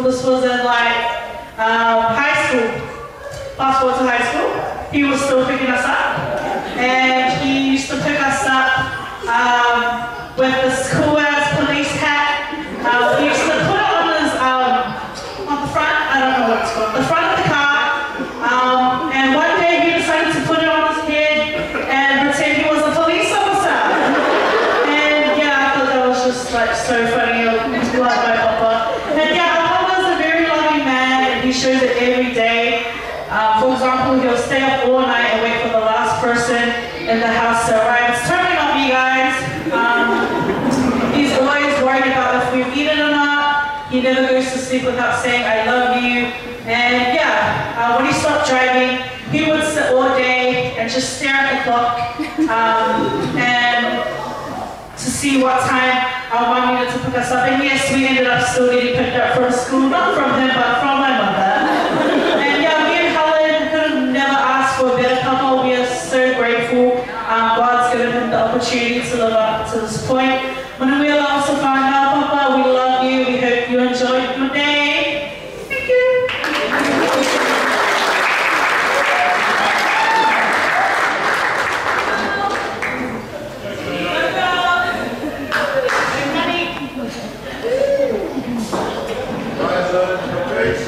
This was in like high school, fast forward to high school, he was still picking us up, and he used to pick us up with this cool ass police hat. He used to put it on his, on the front, I don't know what it's the front of the car. And one day he decided to put it on his head and pretend he was a police officer. And yeah, I thought that was just like so funny. It's like my papa. And yeah, our papa is a very loving man, and he shows it every day. For example, he'll stay up all night and wait for the last person in the house to arrive. It's totally not me, guys. He's always worried about if we've eaten or not. He never goes to sleep without saying, I love you. And yeah, when he stopped driving, he would sit all day and just stare at the clock and to see what time our mom needed to pick us up. And yes, we ended up still getting picked up from school, not from him, but from my mother. And yeah, me and Helen could have never asked for a better couple. We are so grateful. God's given him the opportunity to live up to this point. When we allow us to find out, Papa, we love you. We hope you enjoyed your day. Thank you. Guys,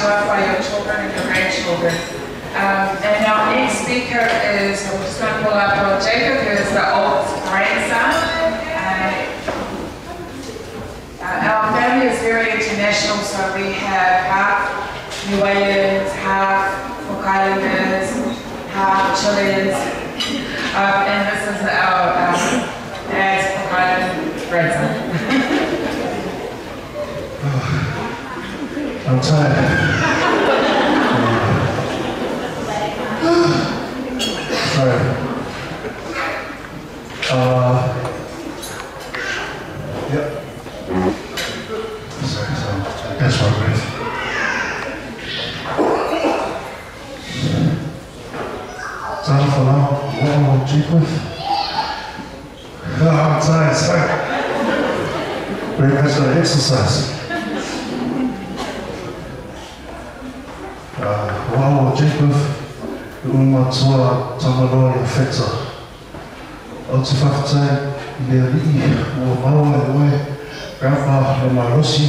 katoa for your children and your grandchildren. And our next speaker is, we're just going to pull up Jacob, who is the oldest grandson. Our family is very international, so we have half Niueans, half Hokkaidoers, half Chileans, and this is our dad's Hokkaido grandson. I'm tired. Sorry. Yep. Sorry, that's my breath. Time for now. One more deep breath. I'm tired, sorry. Very much an exercise. Wow, Jacob, uma tua tamaloi afeta. O te whakatai I le rii o maua e oe grandpa le marosi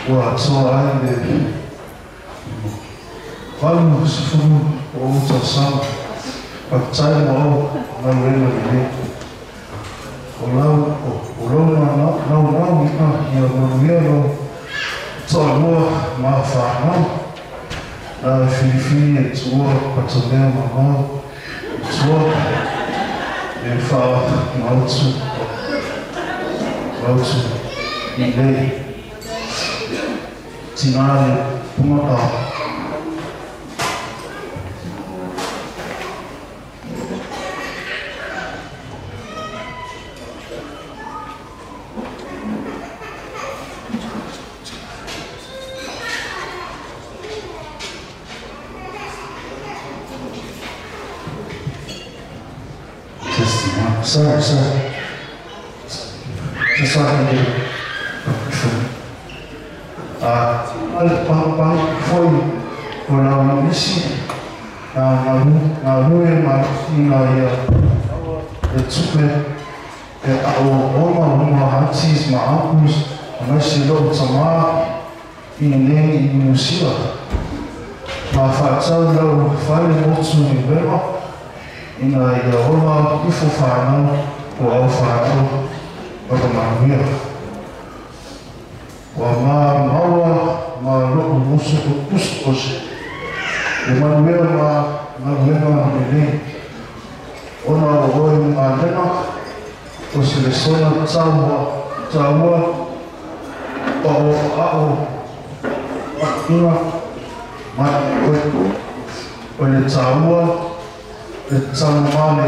ua toa ai le walu sifuru o uta sama. Whakatai mo au na rena le le. O lau ina ia manuia no toa mua maa whanau. Filifini e tua patonea mamau, tua e whaa mautu I nei. Tingāle pumaka. Sorry. Just so I can do it. Foi por uma missão na rua na super uma antes maapus mas se lo tama I museu ma fatsau lo fale motu ni bema ina ia ola ifo whanau o au whanau o ka manuia. Wa maua ma loko musu o kuskose. E manuia ma manuia nei. Ona o oi ma lena o se le sona taua o ao ina ma o le taua le tsamamane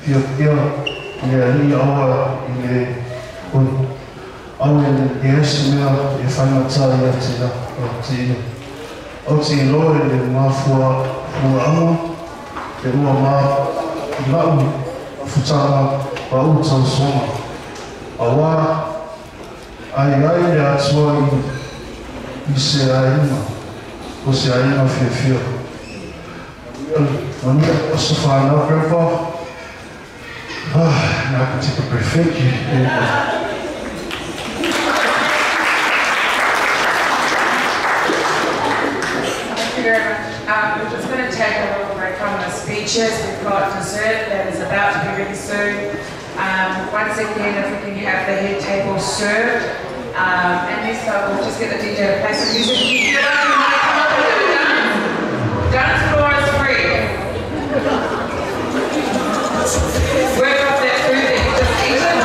pia ia li aua I le au le esi mea e whaingatai a tina au te loe le mafua ama e ua lau futama pa utau soma awa ai le atua I se aina o se aina fia When you also find out, Grandpa, now I can take a breath. Thank you. Thank you very much. We're just going to take a little break from the speeches. We've got dessert that is about to be ready soon. Once again, if we can have the head table served. And this time we'll just get the DJ to play some music. If you like to come up and do a dance, dance floor is free. Work off that food that you just eaten.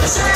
Say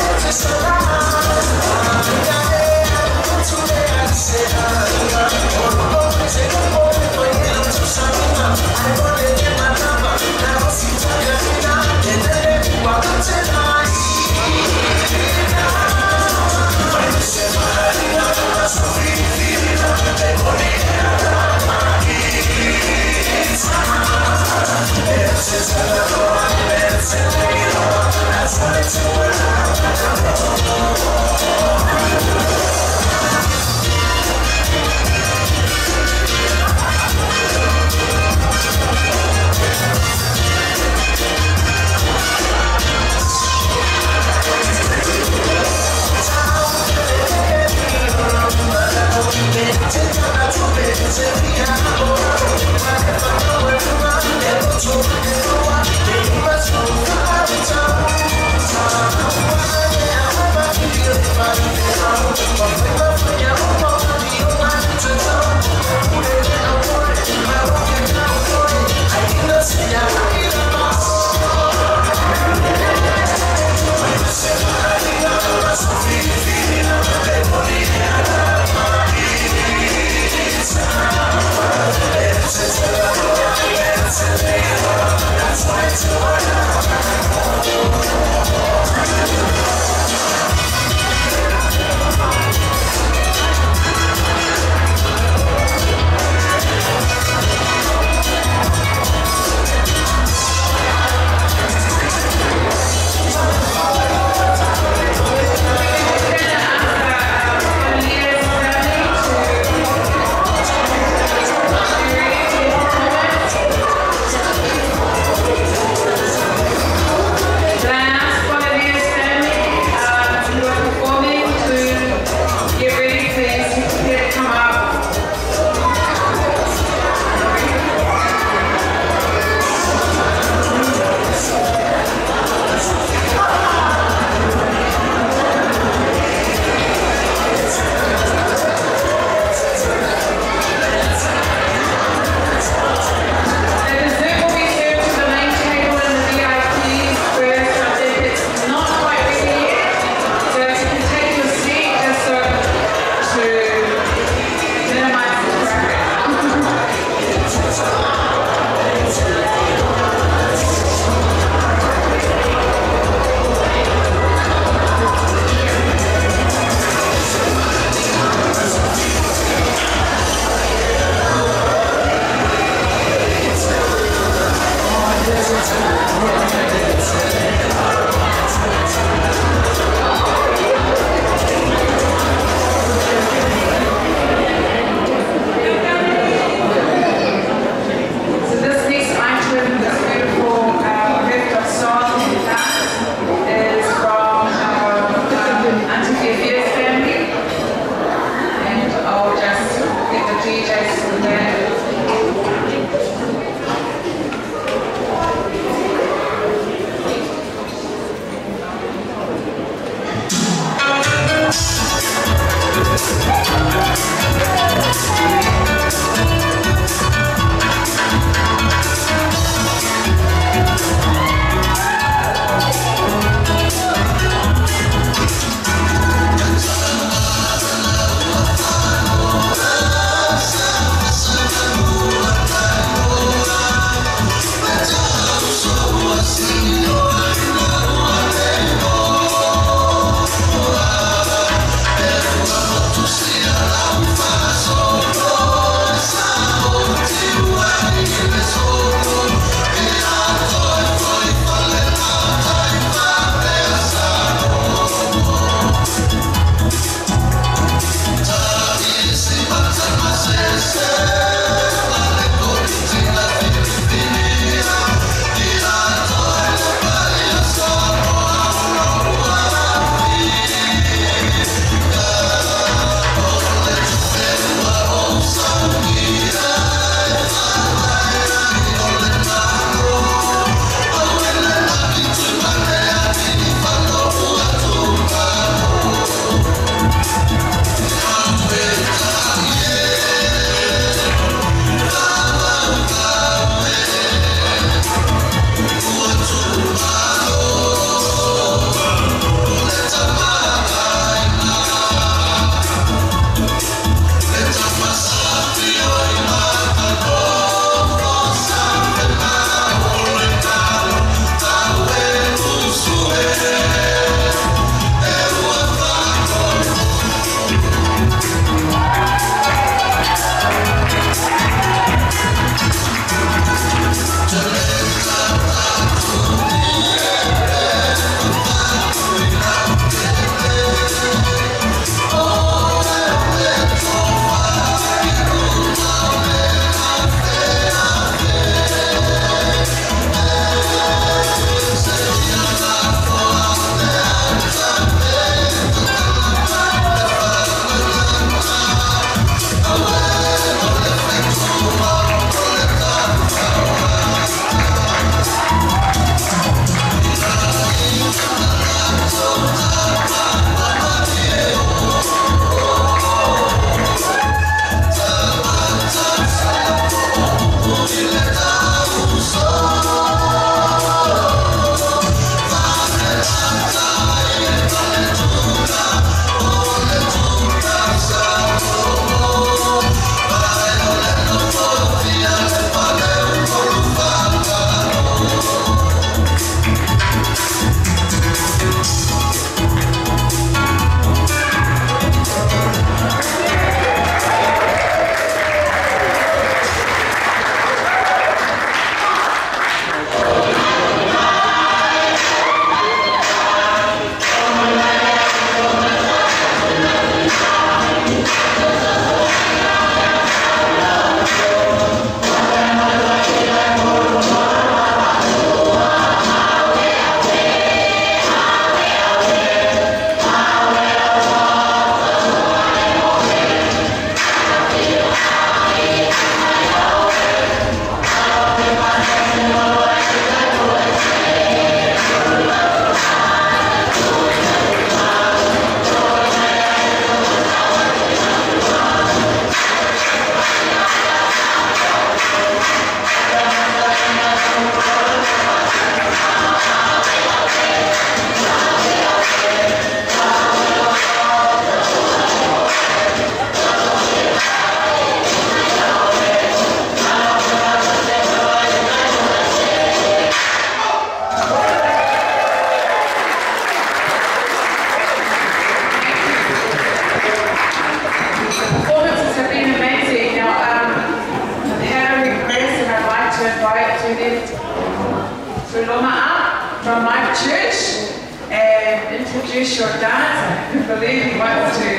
short dance. I couldn't believe he wanted to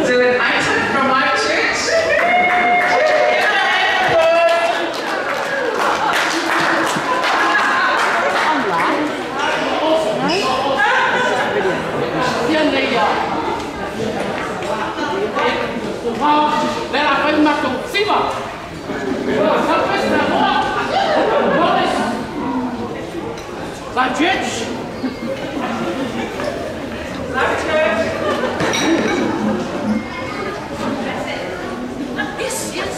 do an item from my church. Love church. Love church. Yes, yes.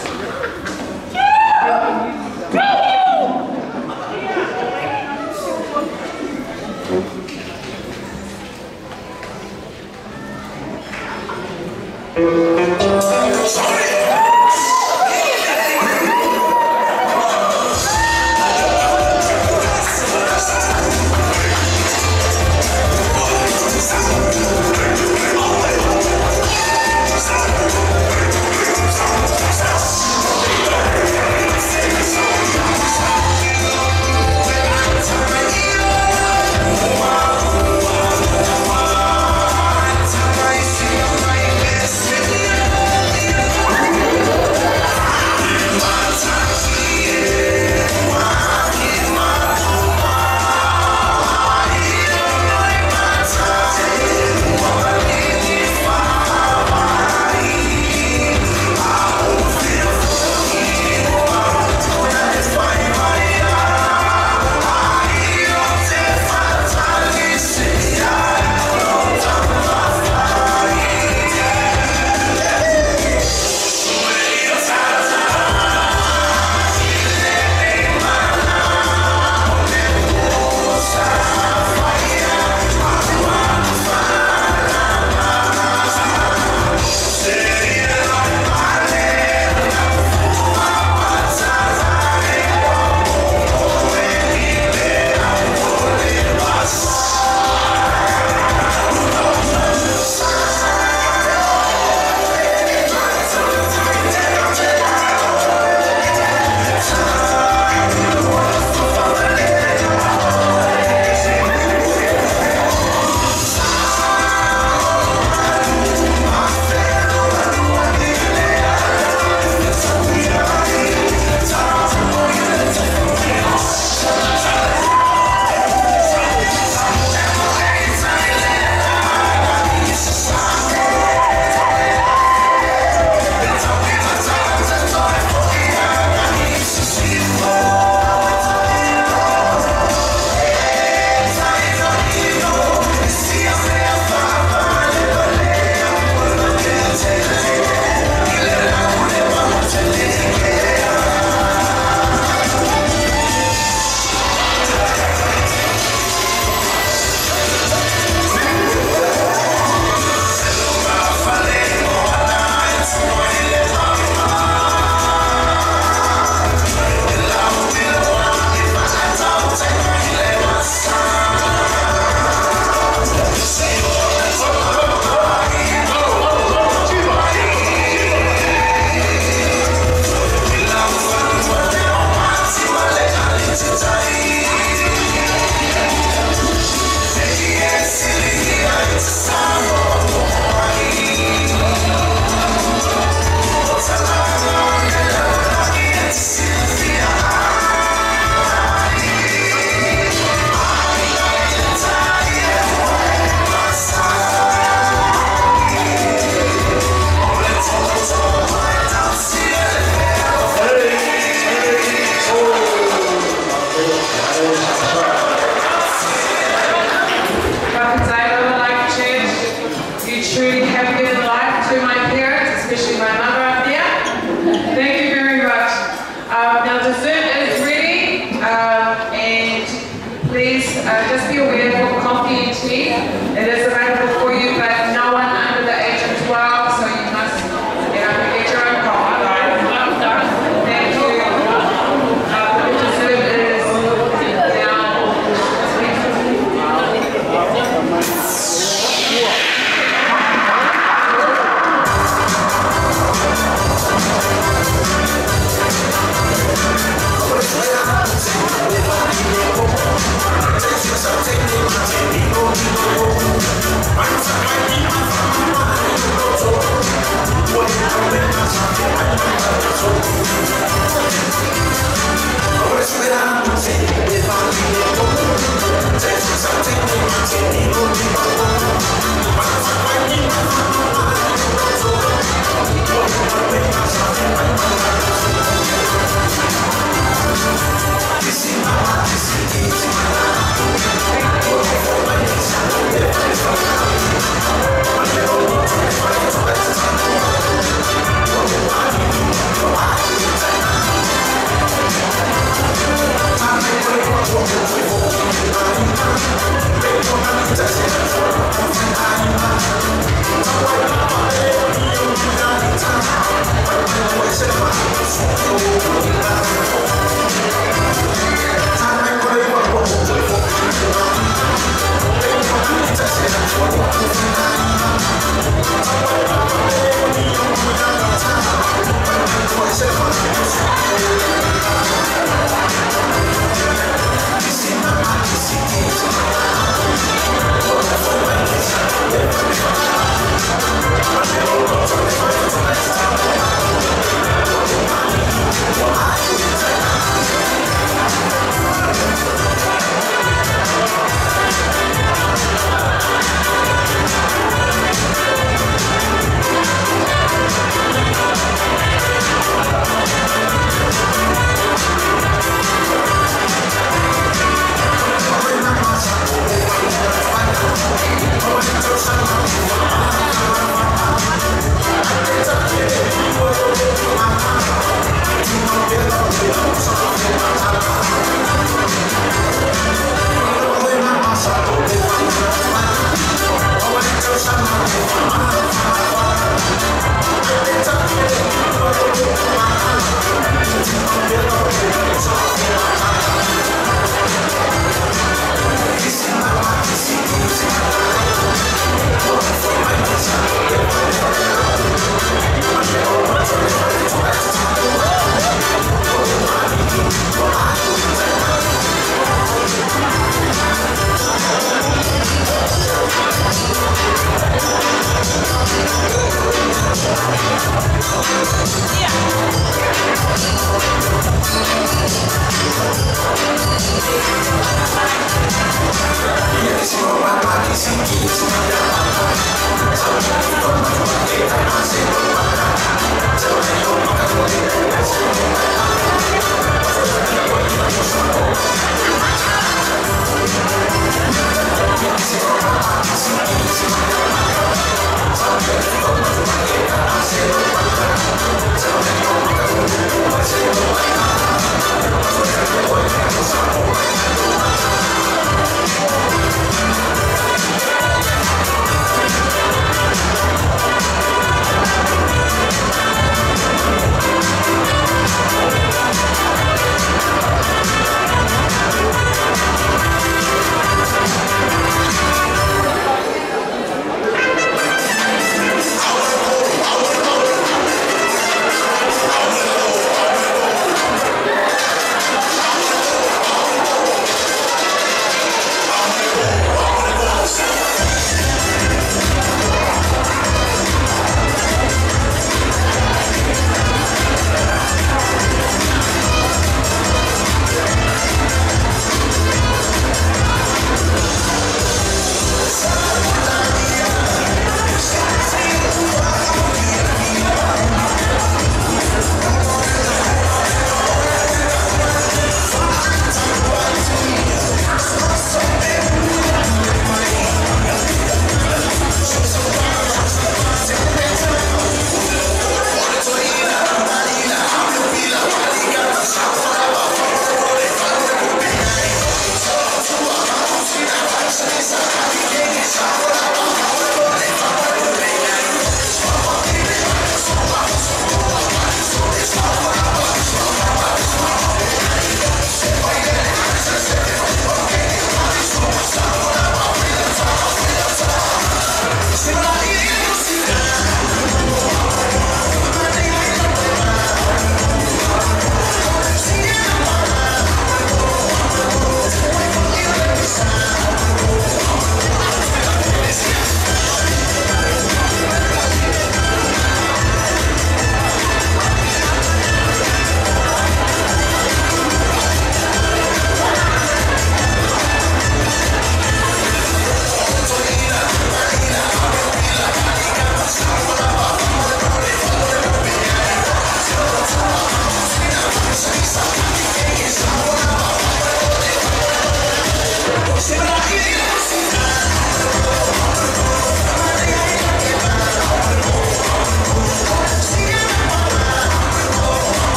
Just be aware for coffee and tea. It is available for you, but no one under the age of 12, so you must get your own coffee. Thank you. The dessert is Take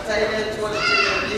Saya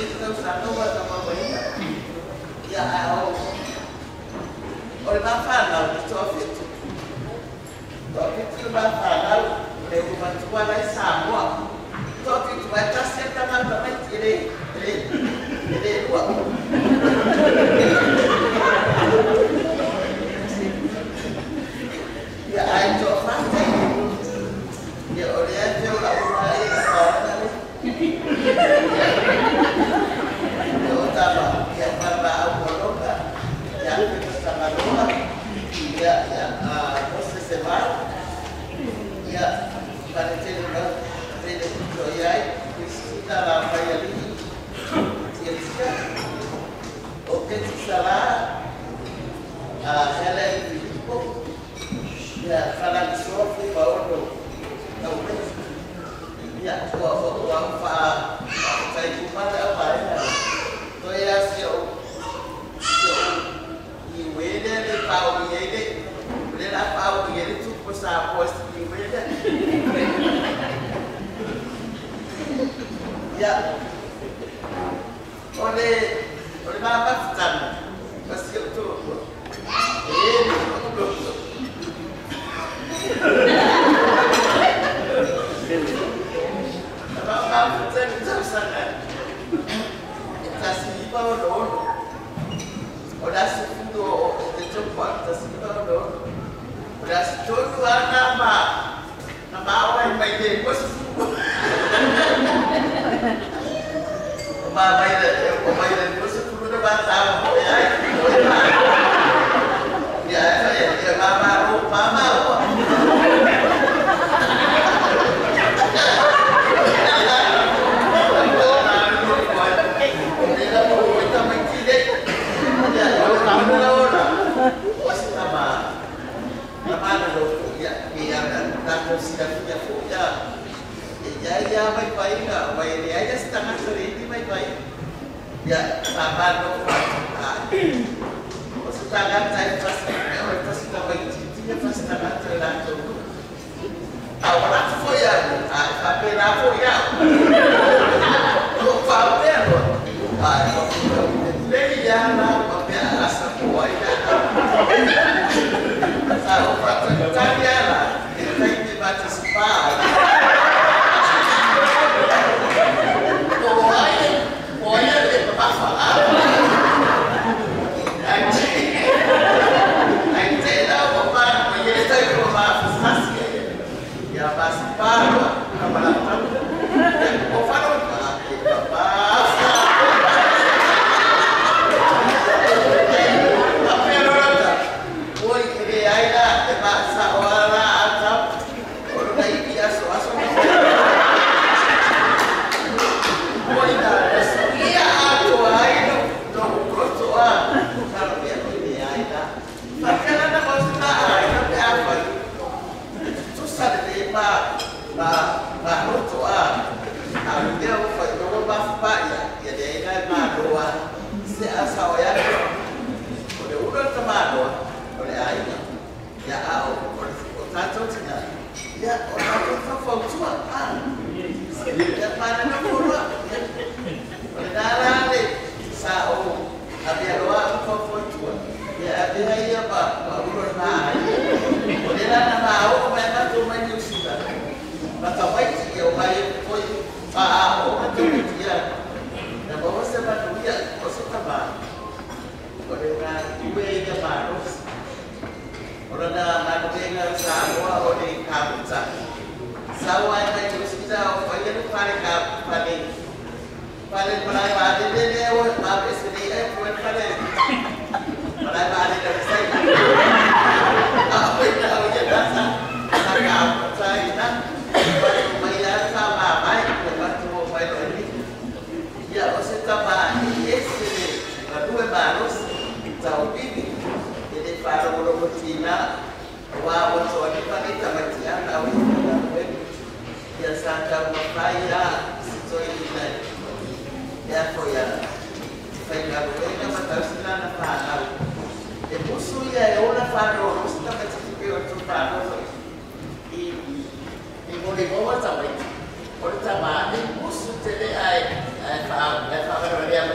Ora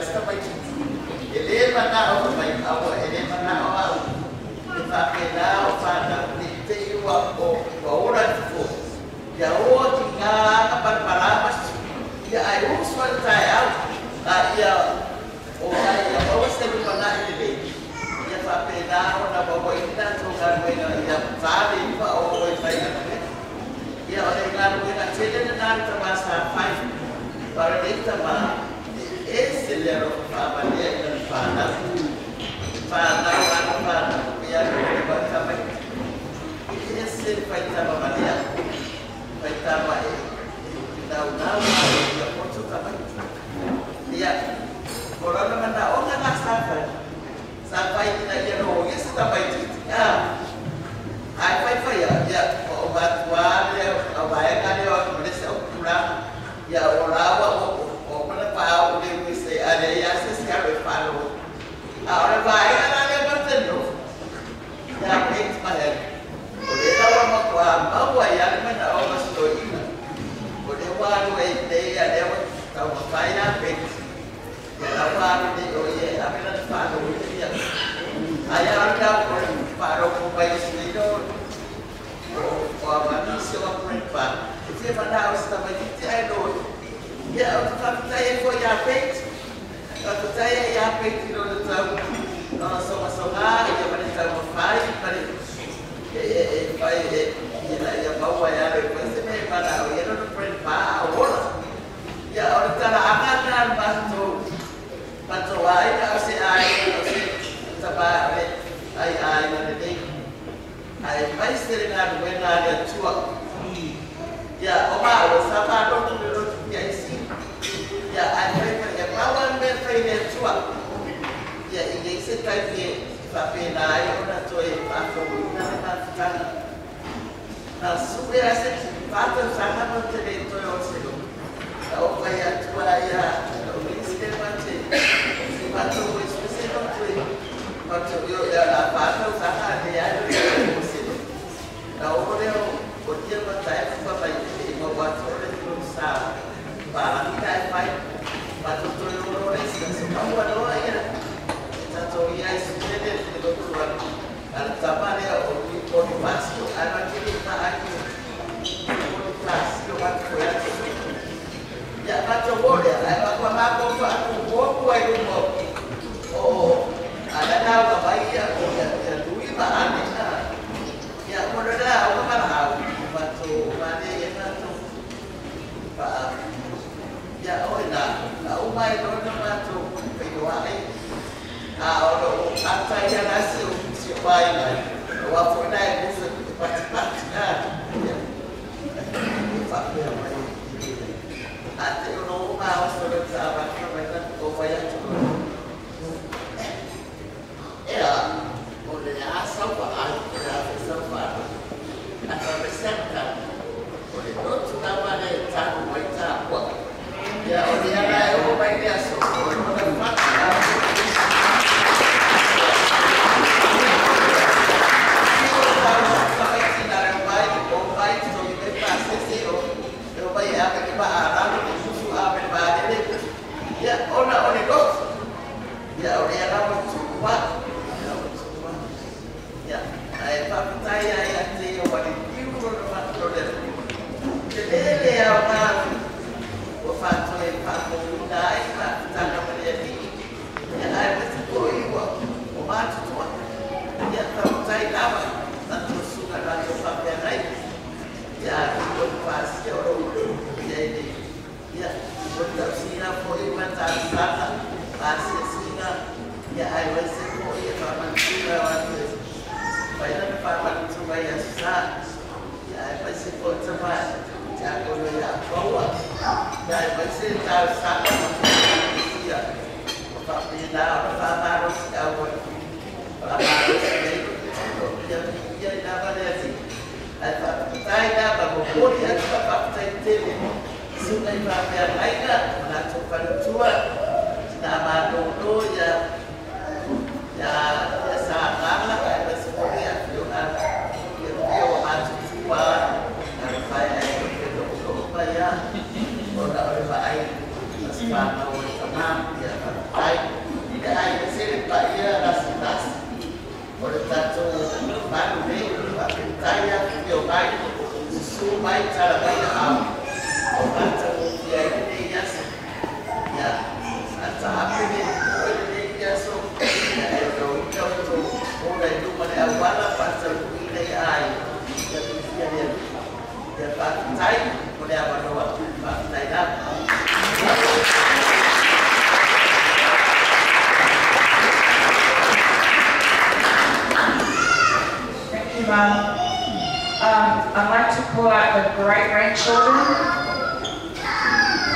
I'd like to call out the great-grandchildren.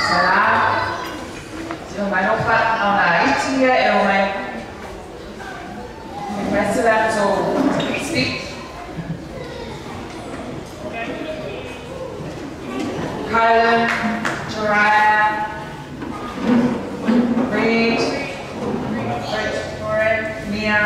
SALÀ. So my no fat on Haiti, and my resident to speak. Kylan, Jariah, Reed, Mia.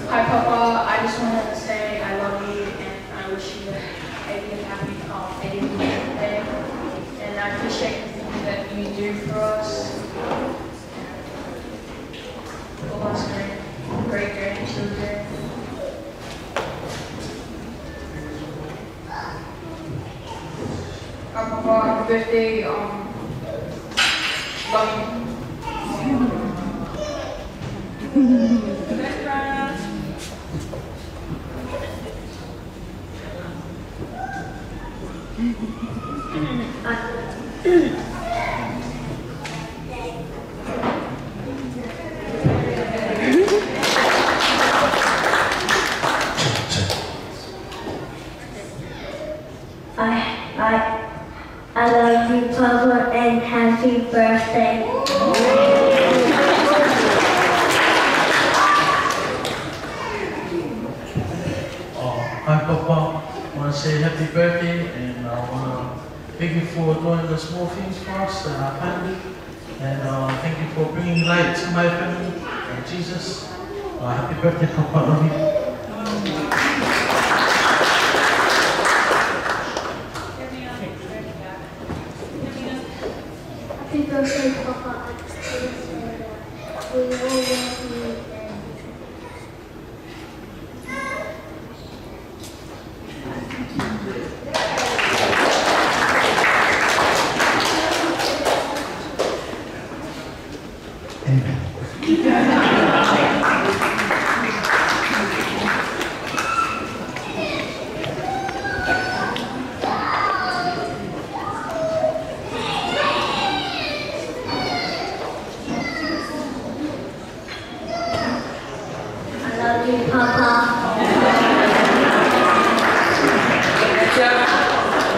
Hi, Papa. I just wanted to say I love you and I wish you a happy 80th birthday. And I appreciate everything that you do for us. All us great-grandchildren. Hi, Papa. Happy birthday. Love you. I love you, Papa, and happy birthday. Hi, Papa. I want to say happy birthday, and I want to thank you for doing the small things for us and our family. And thank you for bringing light to my family and Jesus. Happy birthday, Papa. I love you. Happy birthday, Papa. We all love you.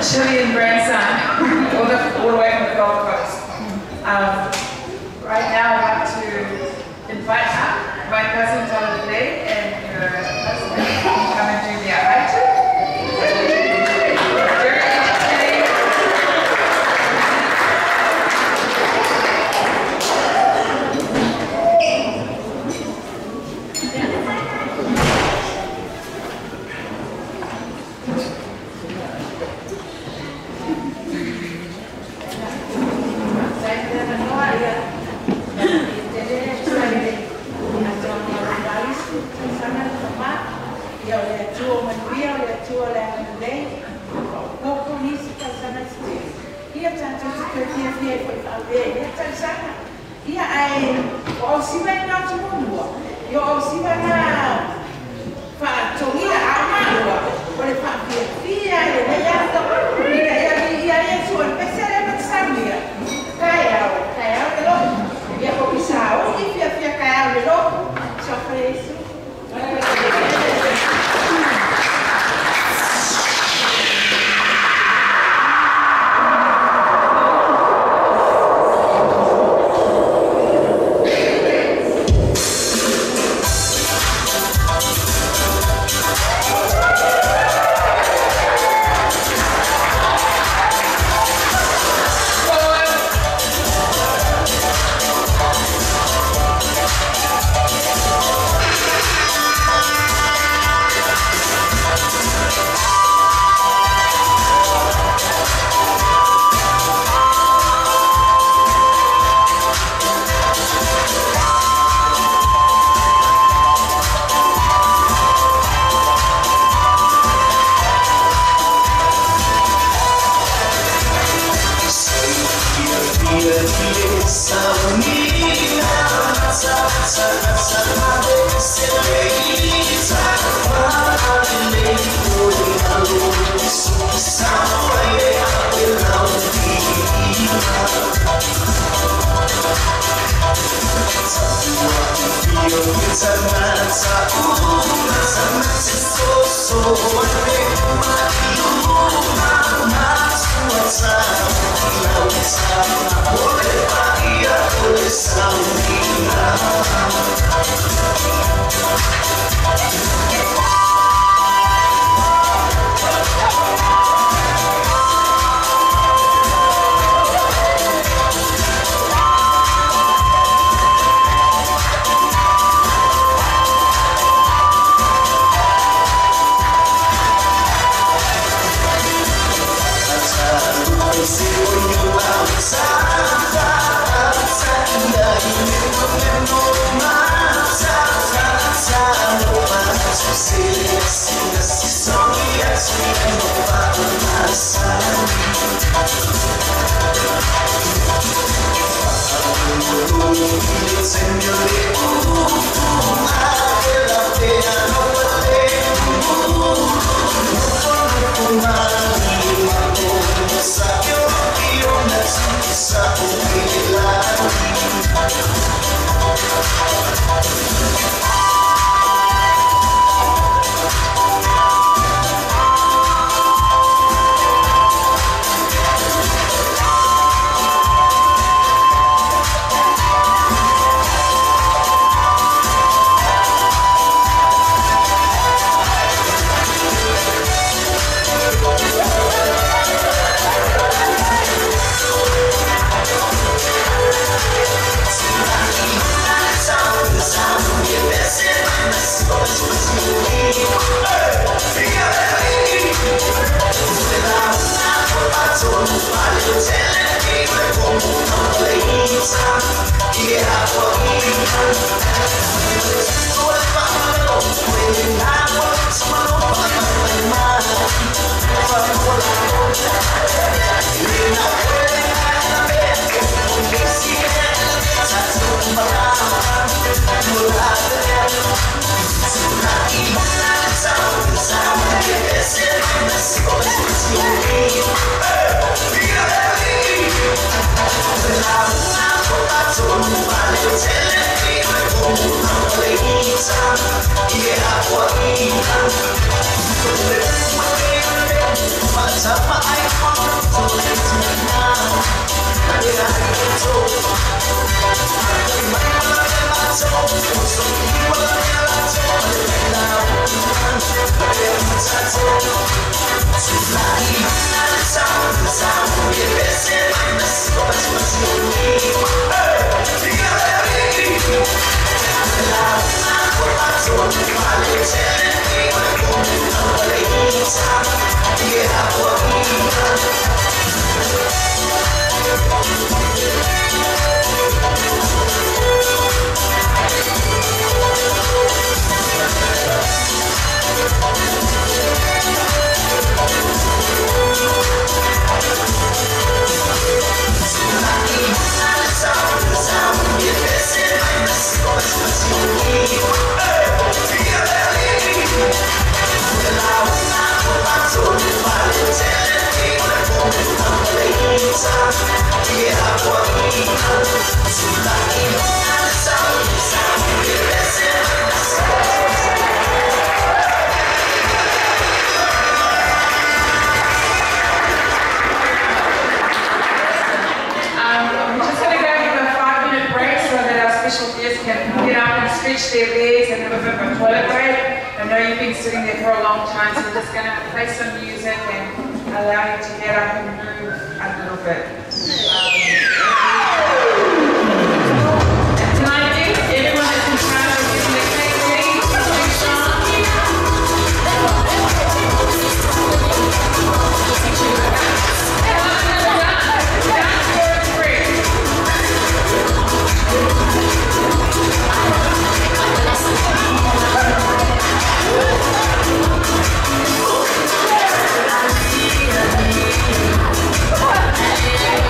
Chilean grandson, all the way from the Gold Coast. Right now, I want to invite her, my cousin Jonathan, and her husband to come and do the Aitu. Very entertaining. Ia ai o si vai na tu mo. Yo o si vai na Yeah.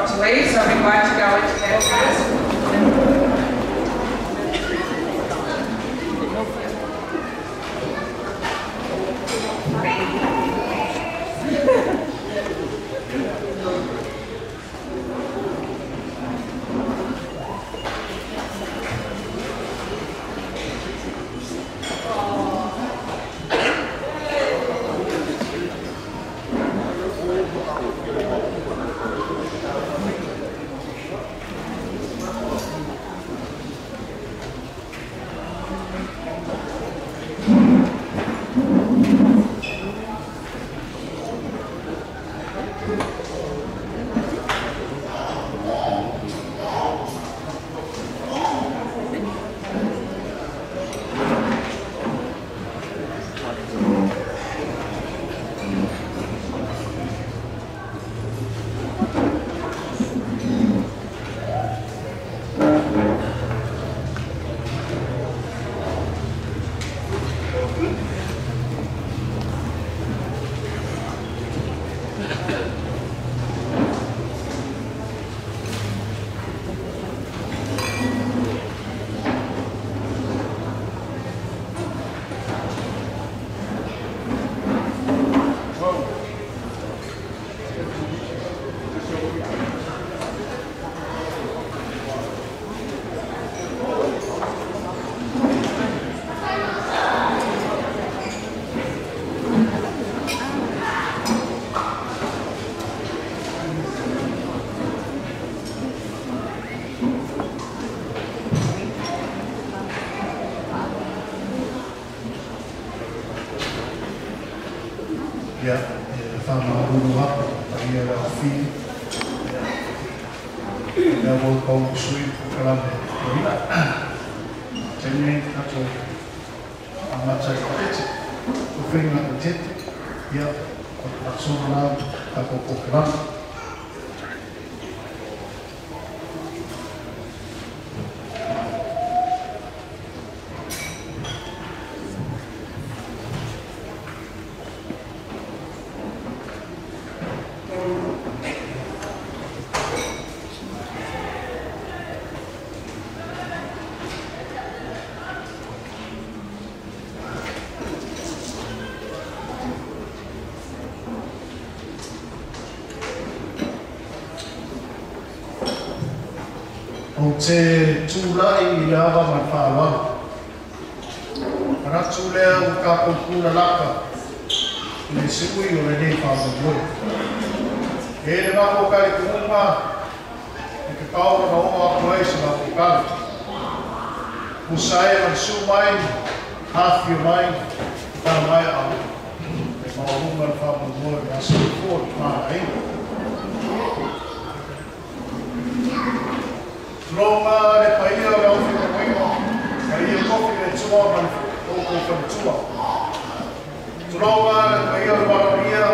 got to leave, so we'd like to go into that first. Ya, fama dulu apa? Dia dah film. Dia boleh kau sui kelam. Jadi aku amat saya kecil. Tu film aku kecil. Ya, aku nak aku kelam. O te tūlai I awa mai whāwara. Ara tūlea o ka kōkura laka. I siui o le nei whāwara. E le mako kari kumunga. E ke kaora na oa koe se mako kari. Kusai man su mai, hawhi mai, ka mai au. E maurunga le whāwara e asu kōri maa inga. Ronga le paia o rau whika koinga, paia kofi le tua man tōko whana tua. Ronga le paia o wararia,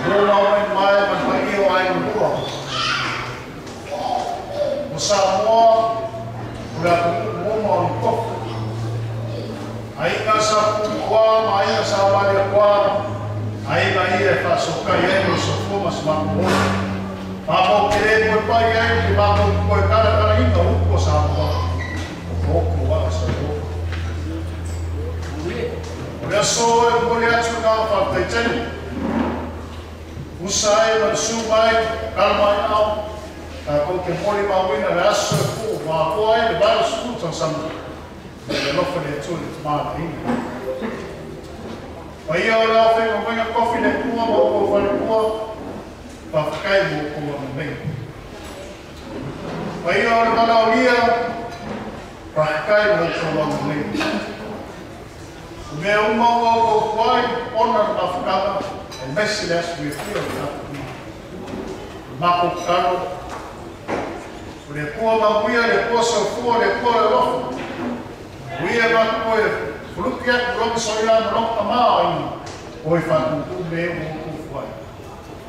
ronga o mai man paia o ai mua. O Samoa, o le moma o kofi. Ainga sa kukua, ma ainga sa wale kua, ainga I e whasokai e o sofuma sa makumona. Mako kere koe pai ai, ki mako koe kara inga uko sa mua. O oko waka sa uko. O rea so e kore atu ngā whaktai tenu. Usa e man su mai, kalmai au. Ka kou ke mori mawina le aso e ko. Mā koa e le bāra skuta samu. Le lofa le tūne tu māna inga. Pa ia o rea whenga mwenga kofi le kua, ma uko whare kua. Whakakai mo kua na mei. Pai o le mana o lia, whakakai mo kua na mei. Mea umau o kuai, ona na whakama, e mesi le asu e whio le atu ni. Mako karo, o le kua mamuia, le kua saufua, le kua le lofu. Uia mako koe, fuluki aku romi soia na loka maa ina, oi whakuku me o kufuai.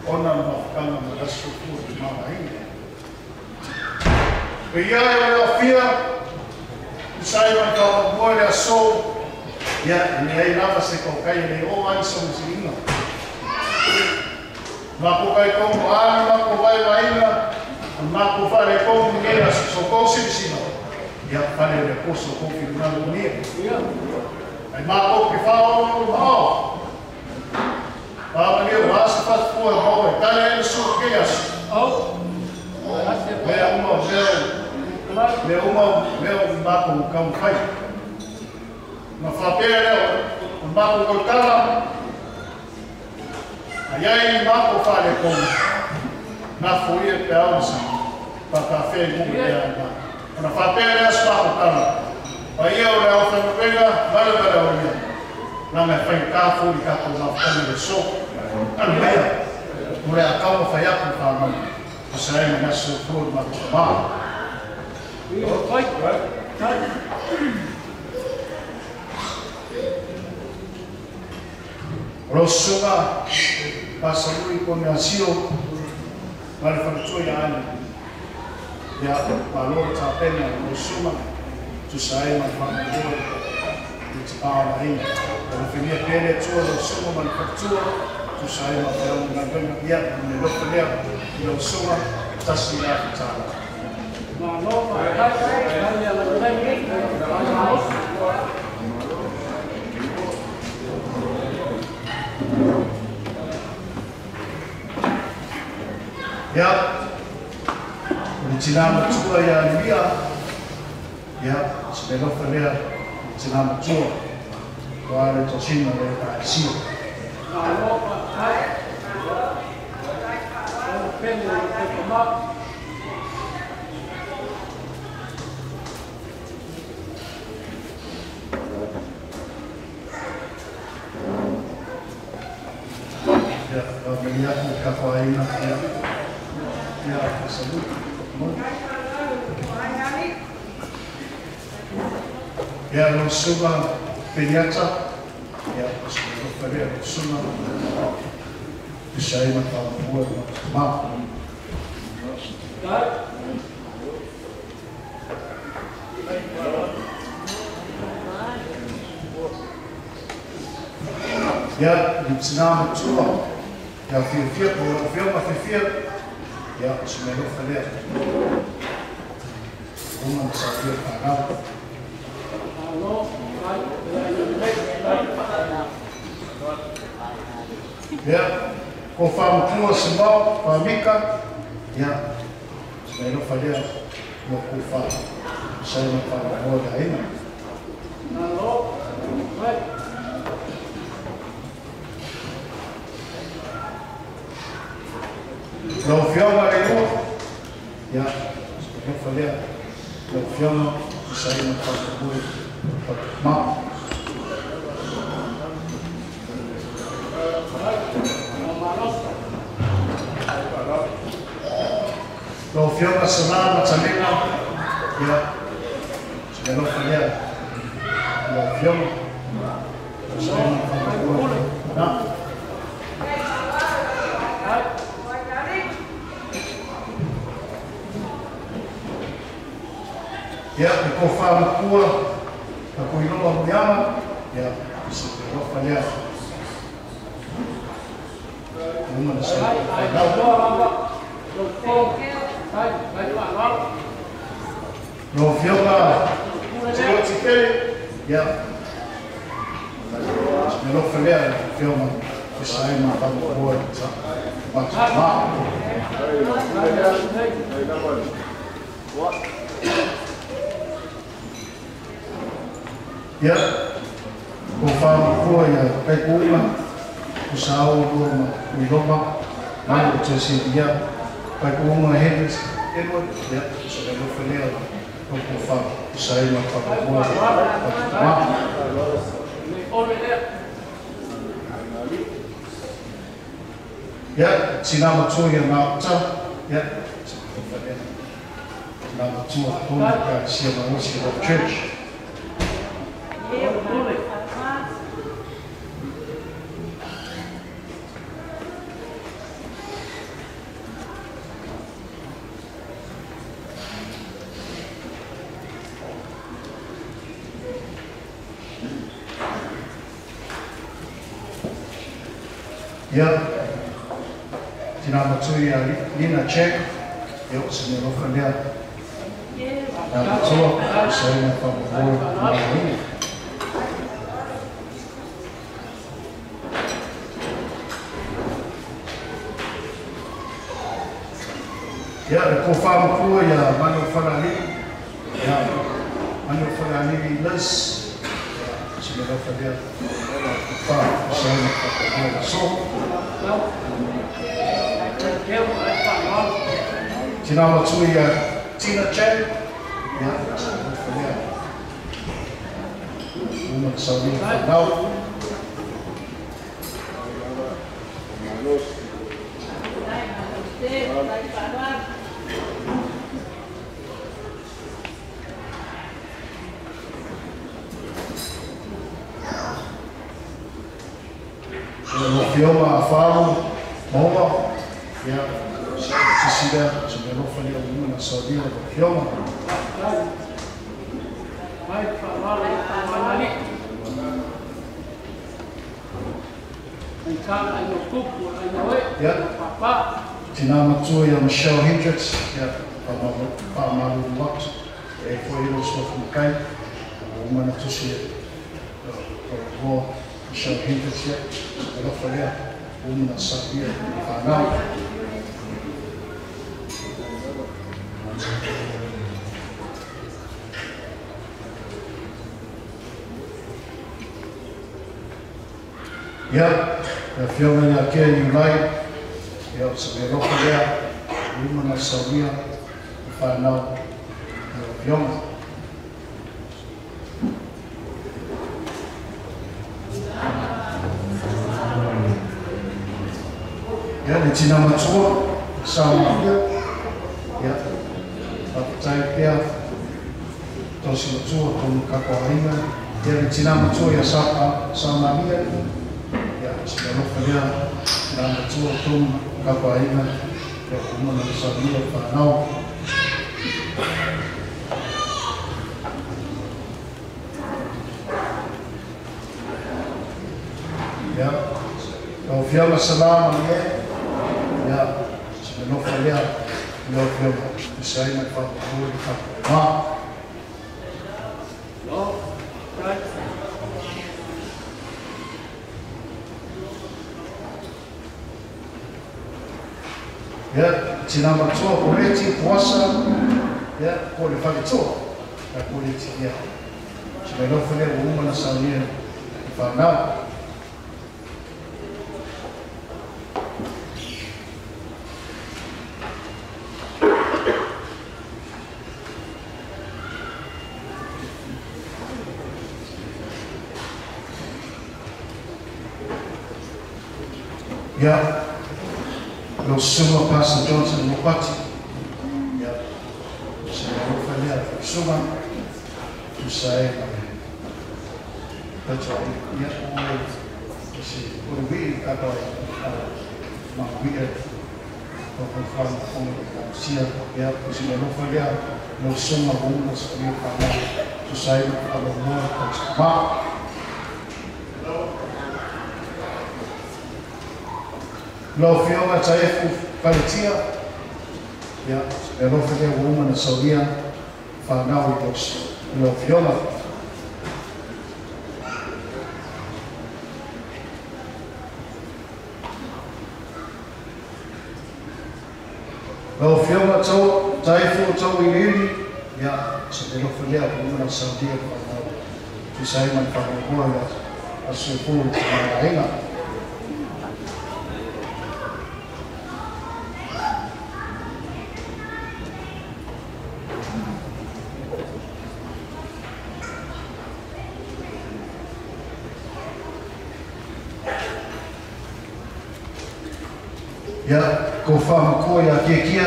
Ona na whakanga na rasu kua ki mana inga. Pe ia e o leo fia, usai man kawa mua le aso, ia, ni ai lava se kau kai le o ai sa musi inga. Mako kai kongo ani, mako vai vaina, mako whare kongo nera so kōsi sino. Ia whare le koso kofi runanu nia. Ai mako ki whao mao. Pāma leo wāsa whātua mao e tale e so ke asu. Mea umau mako kam whai. Ma whapea leo, mako kotara. Aiai mako whare kongo. Na fui e pe aonsa. Paka whee mungu ea nga. Ona whapea leo sa mako kara. Pa ia o leo whanupega, vale o ia. Nanga whai kāwhuri kako na whani le so. Anu mea. Ure a kauma whai aku whanau. O sa ema nasu kūru mako maa. Rosunga, pasarui kone asio, mare whanatoi ane. Ia, maloro tā pena, rosunga, tu sae mare whanatoi, i te pāna ina. Ora whinia pere tua rosunga mare whakatua, tu sae mare whanatoi, ngā gana ia, me roka lea, i rosunga, tasi ia whitara. Ya, di Cina tua ya dia, ya sebelum fernya Cina tua, kalau itu Cina mereka sih. Ya, melihat kafaina ya. Ya, tersebut. Ya, Rusuma Penyata. Ya, sebelum pada Rusuma. Saya makan buat maaf. Ya, di sana tua. Ya, film, ya, sebelum pada rumah saya panggil. Ya, kau faham tua sebab pamika, ya, sebelum pada mau kau faham, saya nak faham boleh ini. Lo fioma itu, ya, sebelum pada lo fioma saya nak faham boleh, maaf. Lo fioma senang macam ni, ya, sebelum pada lo fioma saya nak faham boleh, nah. Ya, kau faham kuah, aku ini orang Myanmar, ya, sebelum pada rumah saya lo fioma cero cikeli, ya, sebelum pada fioma saya makan buat macam ya, kau faham kuah ya, kayak kuah, usaha rumah, rumah, mana ucapsi dia, kayak kuah hedis, Edward, ya, sudah berfilial, kau faham, usaha makan kuah, ya, Cina macam yang nak ya, nama cuma pun siapa siapa church. Ya, tina matui a Lina Check, e o se ne rofa lea. Na matua, o se ina whamahoro maui. Ia, e ko whamakua ia manu whanahiri. Ia, manu whanahiri Liz. Se ne rofa lea. Wha, o se ina whamahoro so. Tina matui a Tina Chen. Ia, se ne rofa lea. Uma de Saudi Whanau. Fioma a whāu, maua, ia, sisida, se me rofa lea uma na Saudi Fioma. Ia, tina matua ia Michelle Hendricks, ia, whamaru lot, e whaero sofu makai, uma na tusi o Michelle Hendricks, ia, e rofa lea, uma na Saudi whanau. Ia, e whioma ia kia i ulai, ia se me rofa lea, uma na Saudi whanau, e whioma. Ia, ni tina matua, Samoa, ia, whapatai pia, tosi matua, tonu kakoainga, ia, ni tina matua ia Samoa, ia, se me rofa lea, tina matua, tonu kakoainga, ia, uma na Saudi whanau. Ia, o whioma SALÀ ia, se me nofa lea, ia o whioma, i se aina i whakapuri ka mā. Ia, tina matua ko reti, puasa, ia, ko le whaketua, ia ko reti, ia. Se me nofa lea, o uma na Saudi i whanau. Ia, lo suma Pastor Johnson Mopati. Ia, se me rofa lea suma, tu sae Petra, ia, o wii kakai, ma wii o whanu whanu sia, ia, se me rofa lea, lo suma wunga se me whanu, tu sae alo moa ma. Lo whioma TAEFU Paletia, ia, e rofa lea uma na Saudi whanau i tosi. Lo whioma. Lo whioma TAEFU tau i riri, ia, se me rofa lea uma na Saudi whanau. Tu sai man whanau ia, a suepuru te marainga. Ia, ko whamakua ia kia,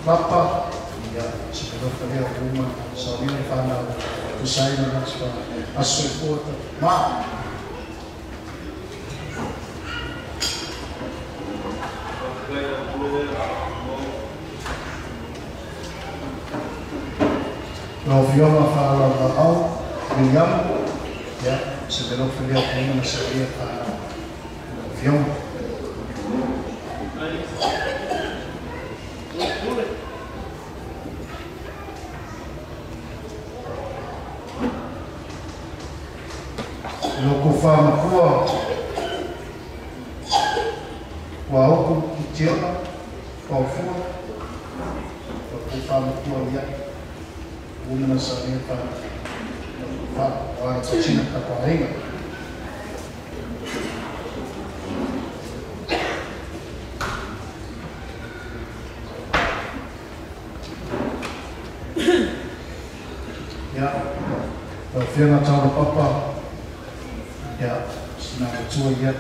papa, ia, se me rofa lea uma, Saudi whanau, tu sai na naspa, asu e pōta, mā. Lo whioma whaala au, William, ia, se me rofa lea uma na Saudi whanau, lo whioma. loko whamakua wa oku ki tiona paufua loko whamakua ia umana sa nia wa tachina kapainga ya fianga tau papa ya sina tua ya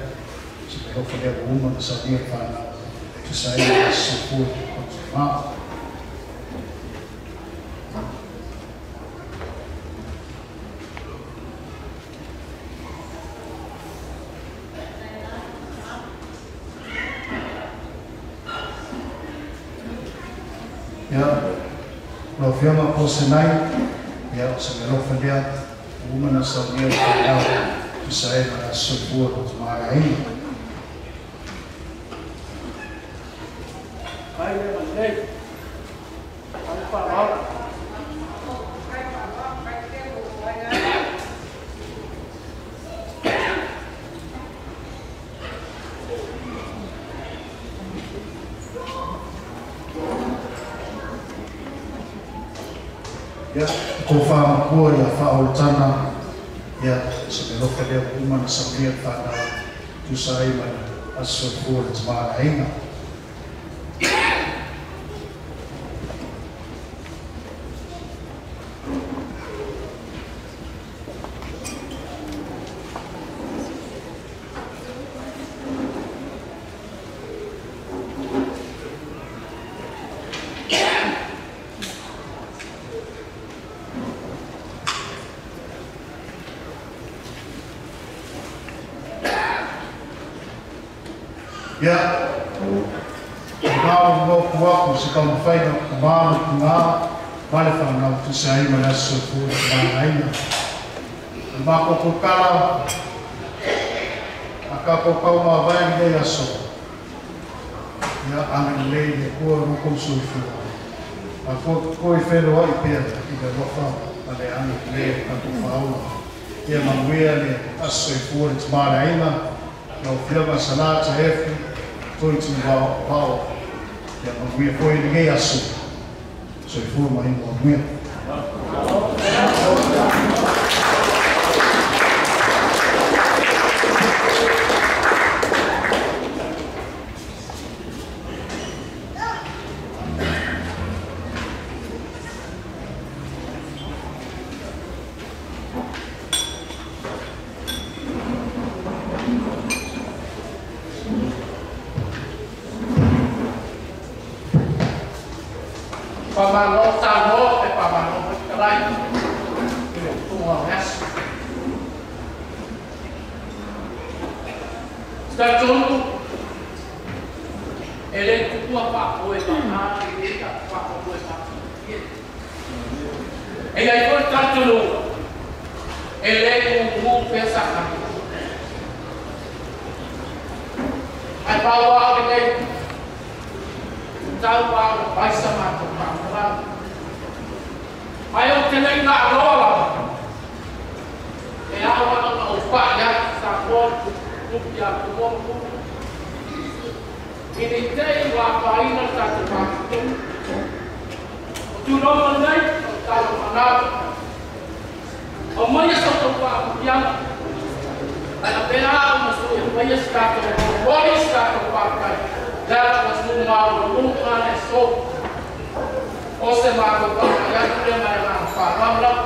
se ho fa de uma da sabia para tu sai support ma ya lo fianga po senai ya se me lo fa de uma na sabia para tu sai para support ma ai ya ko fa ko ya fa o tana ya se me lo fa de uma na sabia para tu sai para support ma ai ya ngau ngo kuaku se kau whaina kumānu ngā wale whanau tu se aima na sofu ngā aina mako kukala a ka kokau mā vai nei aso ya anga lei ne kua rukau sofu a koi whenua i pēr i ka rofa a le anga lei ka kuwhaua ia mawea ne aso i fuore tu māna aina no fianga SALÀ TAEFU TOETU VAOA ya mawea koe ni gei aso so i fuore mai mawea Pamalo tano e pamalo kalai tua nes sta junto ele tua pa oi pa ele ka pa oi pa ele ai foi tanto no ele com pensa ai bawa ele tahu vai sama tukang ayo kena nak rola awak nak upah ya sakon rupiah umum ini teh wapai nak satu paktu tu nomor naik kalau mana omanya satu pak yang ada benar masuk yang banyak satu polis satu pakai dalam masuk mau bukan esok, ose mau bukan yang dia mana paham lah.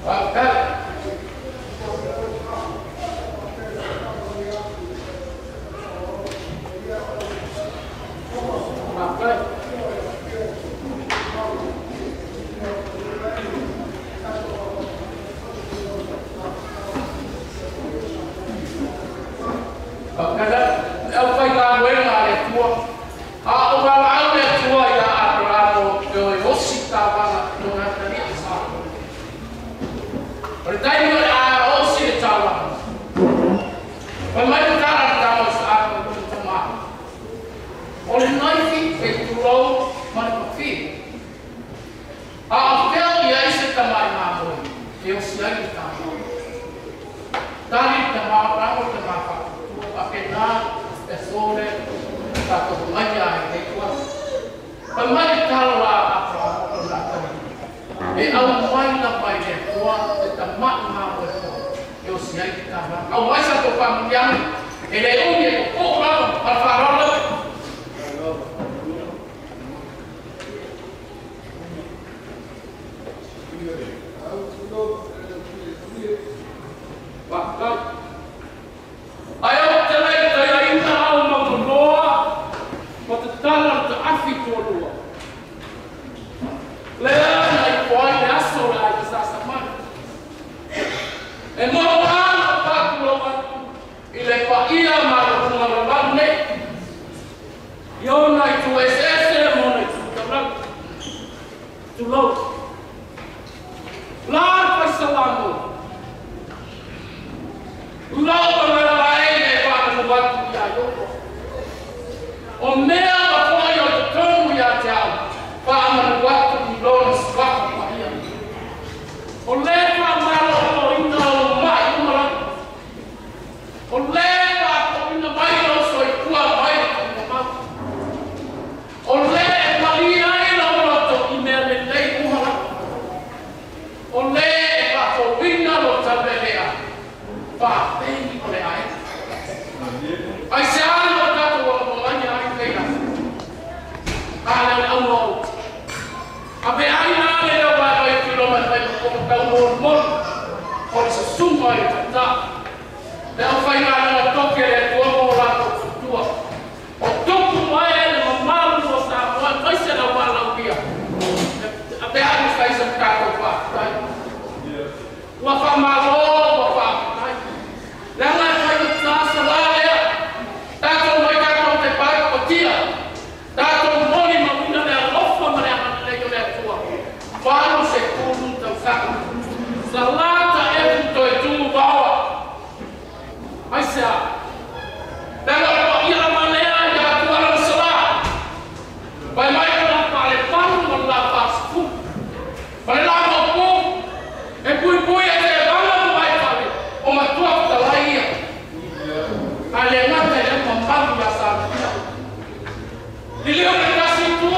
Apa? mai cara ta mo sa ko to ma. O le noi fi pe tu lo mai ko fi. A fel ia se ta mai ma mo. Eu se ai ta. Tali ta ma ra mo ta ma fa. Tu apena e sole ta to mai ai te ko. Pa mai ta la a fa la ta. E au mai na pai de ko ta ma ma mo. Eu sei que tá lá. Ao mais a tua família, ele é um dia, o lá, para falar lá. Aí eu te leio ainda uma boa, porque tá lá de afitor. Leandro e foi a solar essa semana. E moa pa kuloa ile pa ia ma ko ma ne yo na tu ese mo na tu tabla tu lo la pa salamu la pa la ele pa ko ba ya yo o me a ko yo to ya ta pa ma wa ko lo swa pa ia o le pa ma lo ina o leva ko ina mai no so I tua mai ko ma o le malia ina o to I me le lei ku o le pa ko ina lo tabelea pa tei ko le ai se ano ta to o mai ai kai na ale au no abe ai na le o ba ai kilometra ko ta mo o se suma I ta Leo fai ngā toke le tua mo rātou tua. O tuku mai e le mamaru o sa moa, mai se na wālau kia. A pe anu fai sa kātou whātai. Ua whamaro o whātai. Leo ngai fai ka tāsa wā lea. Tātou mai kātou te pai o tia. Tātou moni mauna lea lofa ma lea mana leo lea tua. Wāno se kūru tau saka. Salāta e TOETU VAOA. Ai se a. Pero ko ia manea ya tu ala SALÀ. Vai mai ka pale panu mo la pasku. Vai la mo ko. E pui e te bala mai pale. O ma tu ta la ia. Ale na te le mambalu ya sa. Dilio na kasi tu.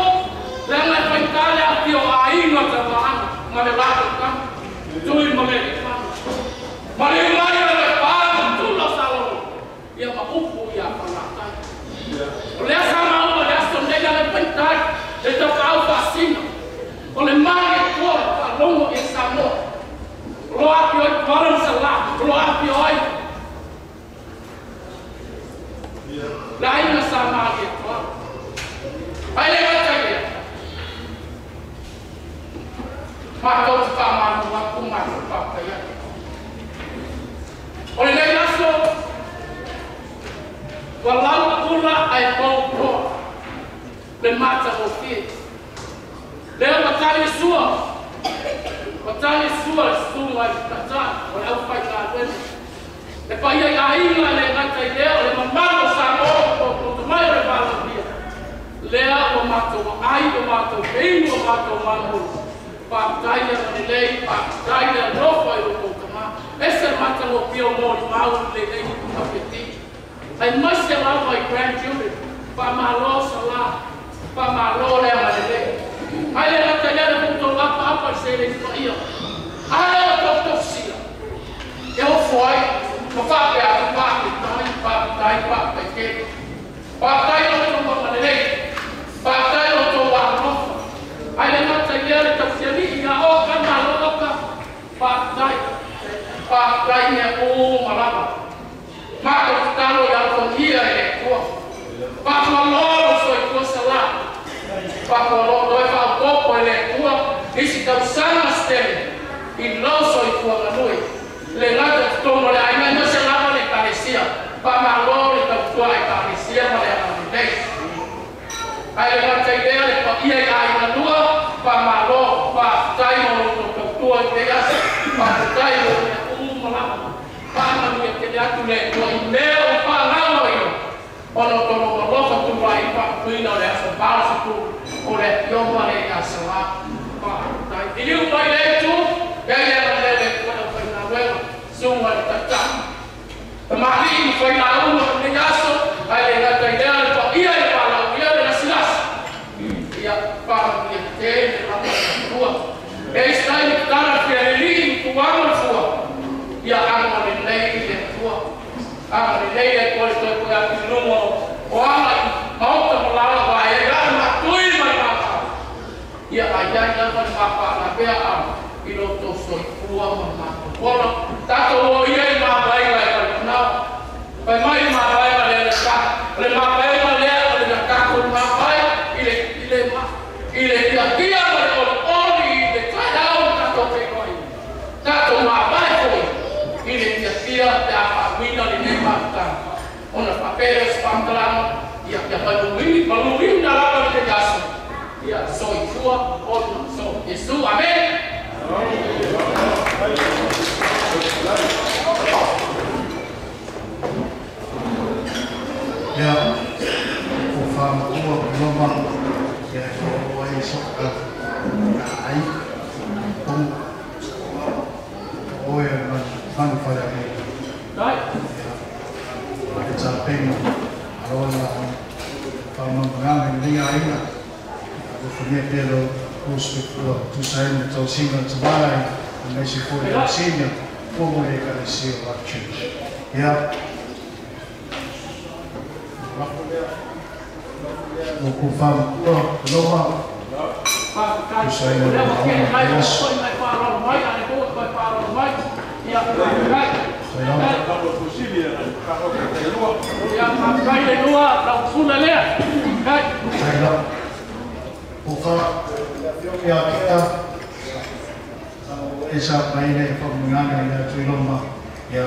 La na pa kale a tio ai no ta ma. Ma le la ka. Tu I mo le. Ma le mai ia ma upu ia palatai. O lea sama o lea sondega le pentai, le toka au fasina. O le mai e kua pa longo e samo. Lo api oi koran SALÀ, lo api oi. La ina sama e kua. Ai le gata ia. Matou te whamanu wa kumatu whakaya. O le nei laso, walau pula ai pau le mata o fi le batali sua sua tata o au fai ka wen le pai ai le ngata le le mamalo sa mo to mai le bala dia le o mato ai o mato bem o mato mamu pa tai le lei pa tai le rofa o to kama esse mata lo pio mo mau le lei ku kapeti. I must allow my grandchildren, Pamalo SALÀ, Pamalo Leamale. I let the other to lap up and say, I don't know see. Eu foi, no fato é a parte, papai não tomou maneira, papai não tomou a roupa. Aí ele não tem dinheiro, então se ele ia ao canal, papai é malaba. Mas o calo ya comia é tua. Mas o loro foi tua SALÀ. Mas o loro dói faltou por ele é tua. E se tão sanas tem. E não foi tua na noite. Lelata tomo le ai não se lava le parecia. Para maloro tão tua e parecia para ela não tem. Aí ela tem dele para ir ai na lua. Para maloro para tai no tua e para tai no uma lá. Para minha que já tu le tua e meu ole yoma le ka SALÀ pa dai iu mai le tu ya ya le ko na fa na we so wa ta ta ma li fa na u ni ya so ai le ga ta ya pa ia pa la ia le silas ia pa ni te la pa tua e stai ta na ke li tu wa ma tua ia anga le nei le tua anga le nei le ko to ko ya ki no mo o anga mau ta mo la wa e ga ma tui ma ma ia ai ya na ma pa na pe a ilo to so tua ma ma ko ta to o ia ma bai bai na bai mai ma bai le ka le ma bai le ka ko ma bai ile dia dia o oli le ka dau ta to pe ko ta to ma bai ko ile dia da pa wina le ne ma ta ona papeles pantalano ia maluin na la de caso ia soy tua o so Yesu amen ya o fam o loma ya o ai so ai o e man fa ya dai it's a thing allora fam ngam ni ai na o fine pelo hospital tu sai no to singa to vai unless you for the senior como le ca si o church ya o ku fam o loma tu sai no esa baile formulana ya tuloma ya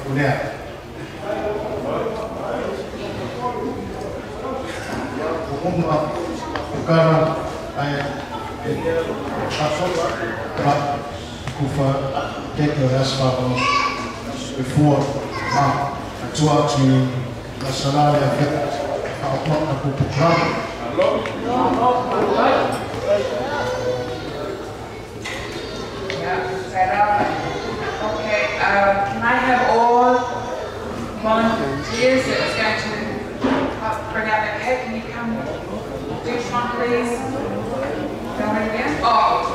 kulia umma ukara aya afoka kufa teke raspa before atua tu la SALÀ ya apa aku program Okay, can I have all volunteers that is going to help bring out the cake? Can you come do one, please? Oh,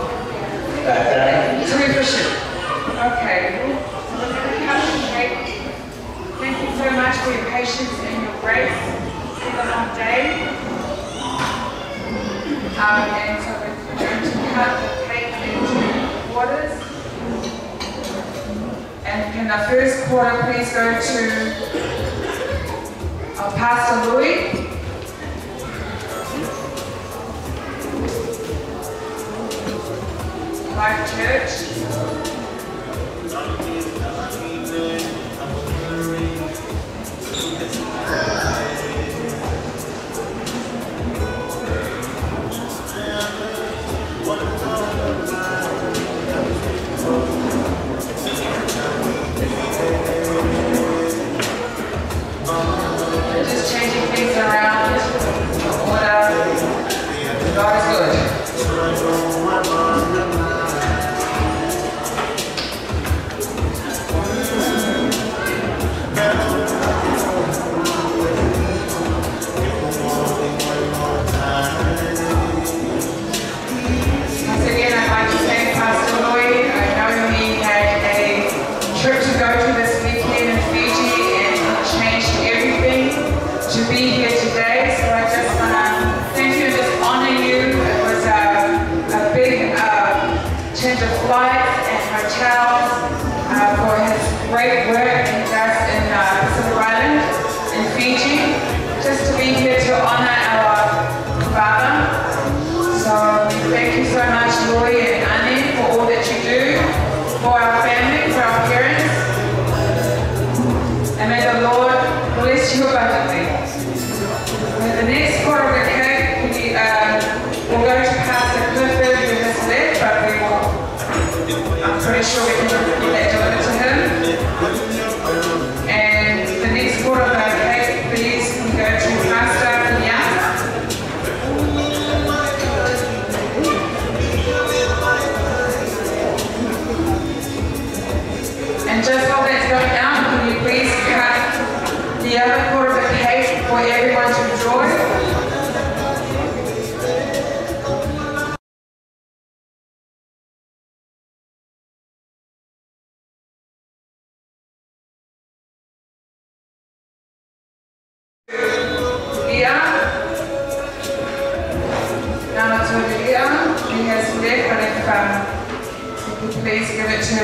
to refresh it. Okay, thank you so much for your patience and your grace. It's been a long day. And so we're going to cut the cake into quarters. And can the first quarter please go to Pastor Louis? Life Church. Just changing things around. God is good. Once again, I'd like to thank Pastor Lloyd. I know he had a trip to go to this weekend in Fiji and changed everything to be here today. So I just want to thank you and just honor you. It was a big change of flights and hotels for his great work he does in Pacific Island in Fiji. Just to be here to honor our father. So thank you so much, Lori and Annie, for all that you do for our family, for our parents. And may the Lord bless you abundantly. The next part of the cake, we'll go to Pastor Clifford with his left, but I'm pretty sure we can get that delivered to him. And the next part of the cake, please, we go to Pastor Young. dough that's going out, can you please cut the other quarter of the cake for everyone to enjoy? Please give it to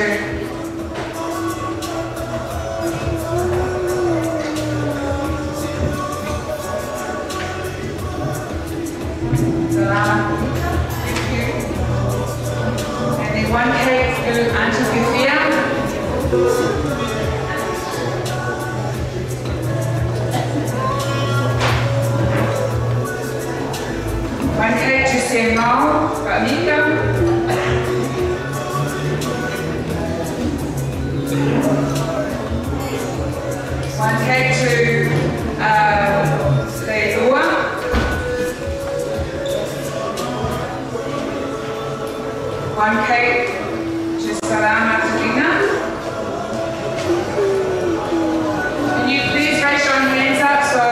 SALÀ. Thank you. And then one cake to Auntie Sophia. One cake to Semau, Valika. One cake to VAOA. One cake to SALÀ. Can you please raise your hands up so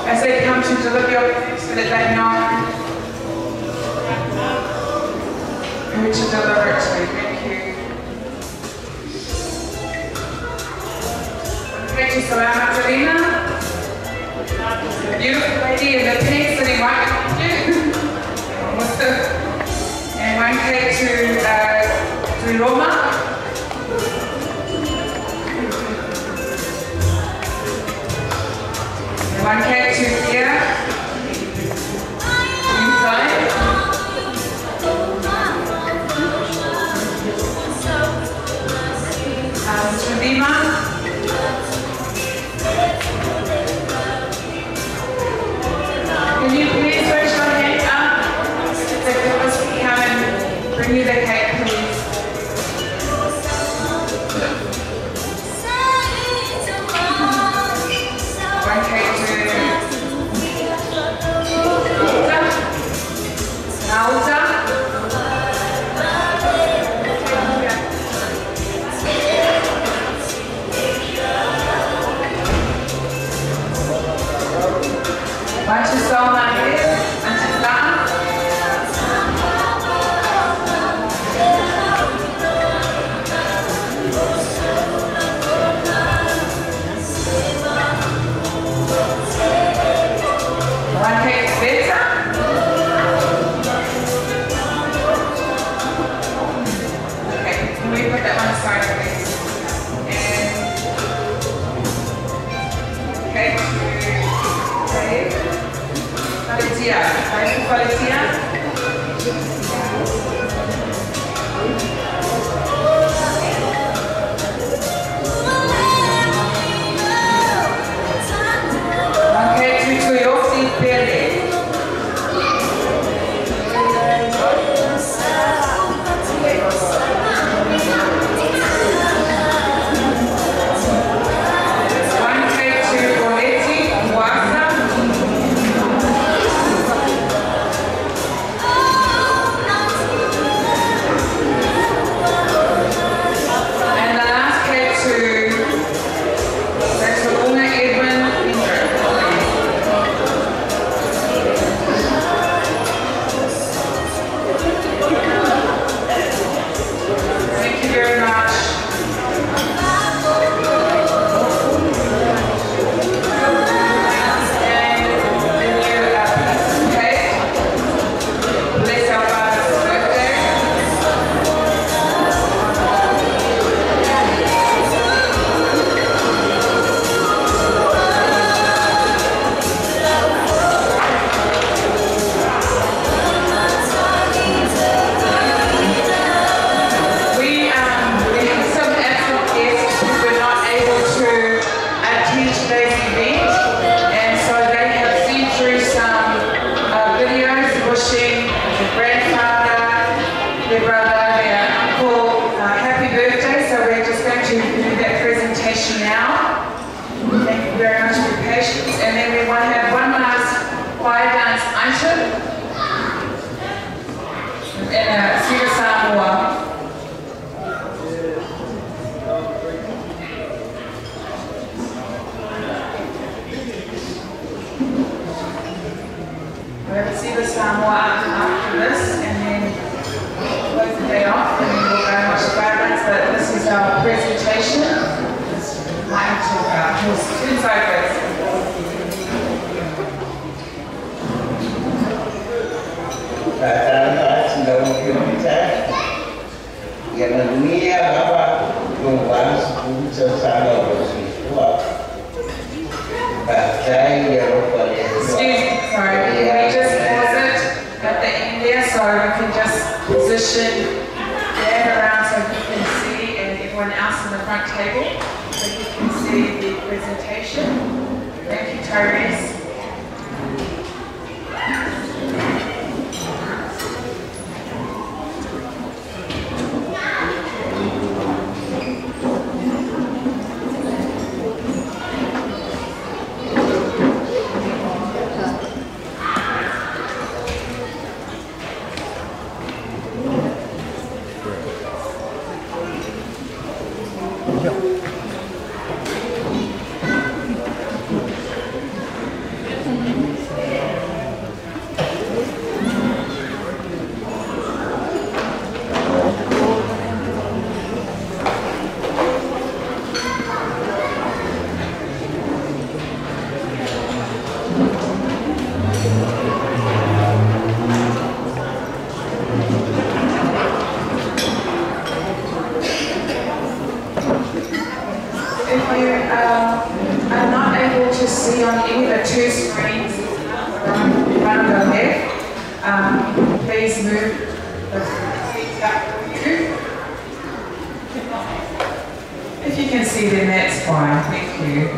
as they come to deliver your cake so that they know who to deliver it to? Thank you. Thank you, SALÀ. The beautiful lady in the pink sitting right behind you. And one cake to Roma. And one cake to Pierre. Inside. To Lima. Can you please raise your hand up so Phyllis can come and bring you the cake, please? One cake to Alta. Samoa after this, and then close the day off, and then we'll go much vibrance. But this is our presentation. Might have to talk about two sideways. Sorry, can we just pause it at the end there so we can just position that around so you can see and everyone else in the front table so you can see the presentation. Thank you, Tyrese. See on any of the two screens right on the left, please move the seats back for you. If you can see them, that's fine. Thank you.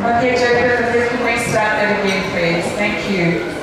Okay, Jacob, if you can restart that again, please. Thank you.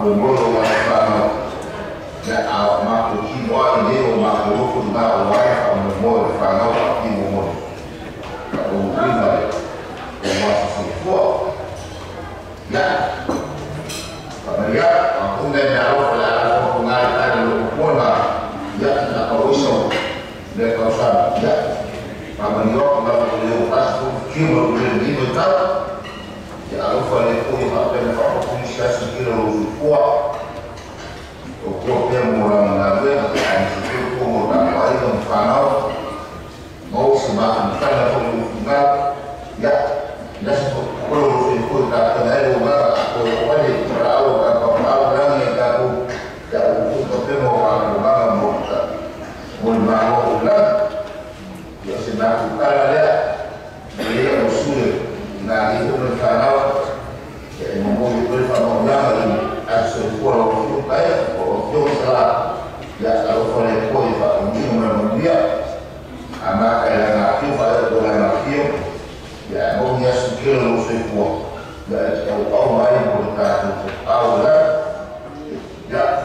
mabongolo wanafanya na mako kimwa leo mako huko na wife au mmoja fanya kwa kimo moja kwa uzima wa watu ya kama ya hakuna dawa la kunga kuona ya na kawisho ndio kwa ya kama ndio kama leo basi kimo ndio tata ya alfa alikuwa hapa kwa kunisha sikio ulikuwa kwa pia mwanadamu anashukuru kwa mwanadamu wa hiyo mfano au sababu mfano kwa kufunga ya ndio kwa ulikuwa kwa leo kwa wale au kwa rangi ya kwa pia mwanadamu mmoja mwanadamu ya sababu kala ile usuli na hiyo mfano mmoja kwa mwanadamu asiyekuwa ukiukae ukiuka ya alofanya kwa hivyo mjini mwanamdia ama na kifa dola na kio ya mmoja sikio usiyekuwa ya au mai kwa au la ya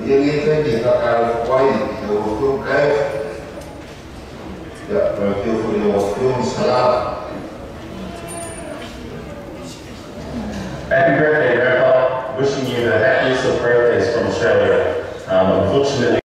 yeye tende kaka kwa hiyo ukiukae ya kwa hiyo SALÀ. Happy birthday, Grandpa. Wishing you the happiest of birthdays from Australia. Unfortunately,